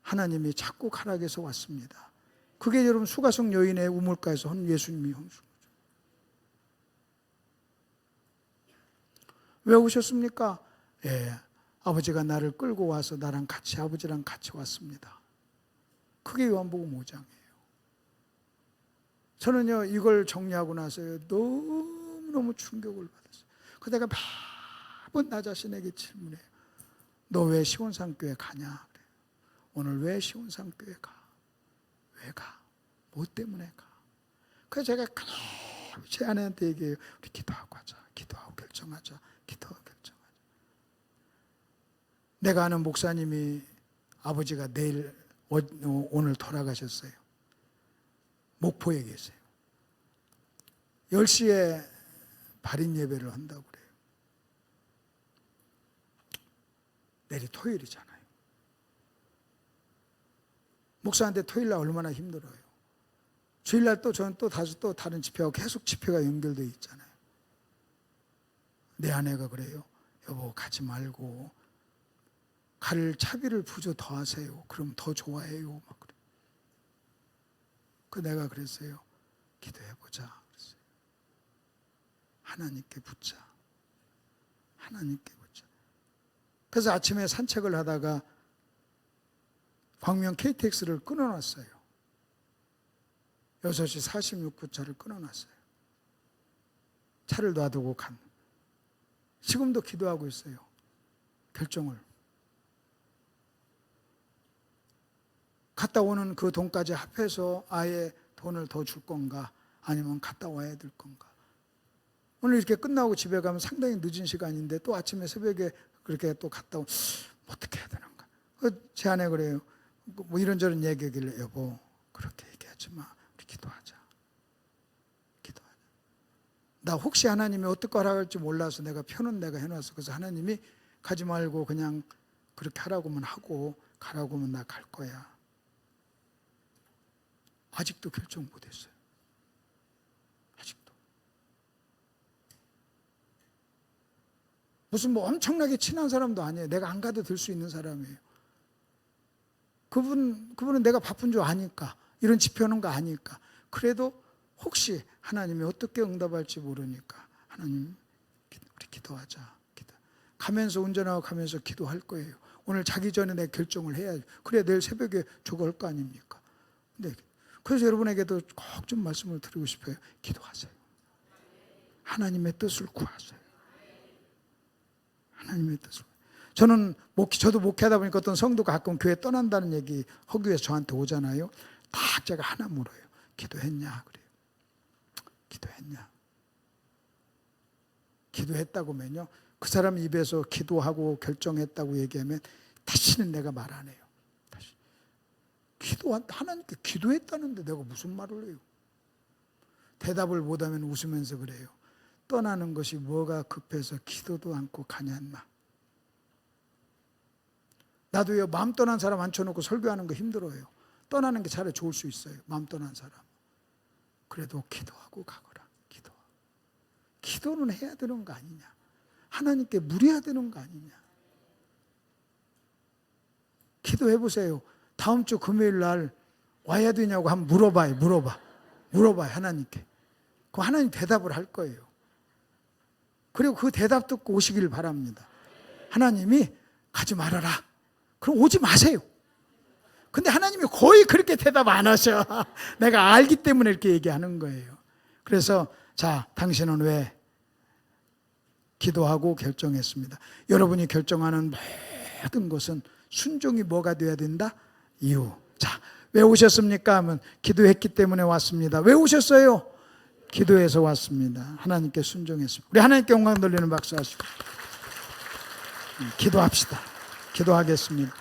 하나님이 자꾸 가락에서 왔습니다. 그게 여러분 수가성 여인의 우물가에서 예수님이 형수. 왜 오셨습니까? 예, 아버지가 나를 끌고 와서 나랑 같이 아버지랑 같이 왔습니다. 그게 요한복음 5장이에요. 저는요 이걸 정리하고 나서요 너무너무 충격을 받았어요. 그래서 내가 매번 나 자신에게 질문해요. 너 왜 시온산교회 가냐? 그래요. 오늘 왜 시온산교회 가? 왜 가? 뭐 때문에 가? 그래서 제가 그냥 제 아내한테 얘기해요. 우리 기도하고 하자. 기도하고 결정하자. 기도하고 결정하자. 내가 아는 목사님이 아버지가 내일 오늘 돌아가셨어요. 목포에 계세요. 10시에 발인 예배를 한다고 그래요. 내일이 토요일이잖아요. 목사한테 토요일날 얼마나 힘들어요. 주일날 또 저는 또 다른 집회하고 계속 집회가 연결되어 있잖아요. 내 아내가 그래요. 여보 가지 말고 갈 차비를 부조 더 하세요. 그럼 더 좋아해요. 막 그래. 그 내가 그랬어요. 기도해보자. 그랬어요. 하나님께 붙자. 하나님께 붙자. 그래서 아침에 산책을 하다가 광명 KTX를 끊어놨어요. 6시 46분차를 끊어놨어요. 차를 놔두고 간. 지금도 기도하고 있어요. 결정을. 갔다 오는 그 돈까지 합해서 아예 돈을 더 줄 건가 아니면 갔다 와야 될 건가. 오늘 이렇게 끝나고 집에 가면 상당히 늦은 시간인데 또 아침에 새벽에 그렇게 또 갔다 오면 어떻게 해야 되는가. 제 아내 그래요. 뭐 이런저런 얘기하길래 여보 그렇게 얘기하지 마. 우리 기도하자. 기도하자. 나 혹시 하나님이 어떻게 하라고 할지 몰라서 내가 표는 내가 해놨어. 그래서 하나님이 가지 말고 그냥 그렇게 하라고만 하고 가라고 하면 나 갈 거야. 아직도 결정 못했어요. 아직도. 무슨 뭐 엄청나게 친한 사람도 아니에요. 내가 안 가도 될 수 있는 사람이에요. 그분은 내가 바쁜 줄 아니까, 이런 집회하는 거 아니까. 그래도 혹시 하나님이 어떻게 응답할지 모르니까 하나님 우리 기도하자. 가면서 운전하고 가면서 기도할 거예요. 오늘 자기 전에 내 결정을 해야죠. 그래야 내일 새벽에 저거 할 거 아닙니까? 근데 그래서 여러분에게도 꼭 좀 말씀을 드리고 싶어요. 기도하세요. 하나님의 뜻을 구하세요. 하나님의 뜻을. 저도 목회하다 보니까 어떤 성도가 가끔 교회 떠난다는 얘기 하기 위해서 저한테 오잖아요. 딱 제가 하나 물어요. 기도했냐? 그래요. 기도했냐? 기도했다고면요. 그 사람 입에서 기도하고 결정했다고 얘기하면 다시는 내가 말 안 해요. 하나님께 기도했다는데 내가 무슨 말을 해요? 대답을 못하면 웃으면서 그래요. 떠나는 것이 뭐가 급해서 기도도 않고 가냐 인마. 나도요 마음 떠난 사람 앉혀놓고 설교하는 거 힘들어요. 떠나는 게 차라리 좋을 수 있어요. 마음 떠난 사람. 그래도 기도하고 가거라. 기도는 해야 되는 거 아니냐. 하나님께 물어야 되는 거 아니냐. 기도해보세요. 다음 주 금요일 날 와야 되냐고 한번 물어봐요 하나님께. 그럼 하나님 대답을 할 거예요. 그리고 그 대답 듣고 오시길 바랍니다. 하나님이 가지 말아라. 그럼 오지 마세요. 근데 하나님이 거의 그렇게 대답 안 하셔. 내가 알기 때문에 이렇게 얘기하는 거예요. 그래서 자, 당신은 왜 기도하고 결정했습니다. 여러분이 결정하는 모든 것은 순종이 뭐가 돼야 된다? 이유. 자, 왜 오셨습니까? 하면 기도했기 때문에 왔습니다. 왜 오셨어요? 기도해서 왔습니다. 하나님께 순종했습니다. 우리 하나님께 영광 돌리는 박수 하시고 기도합시다. 기도하겠습니다.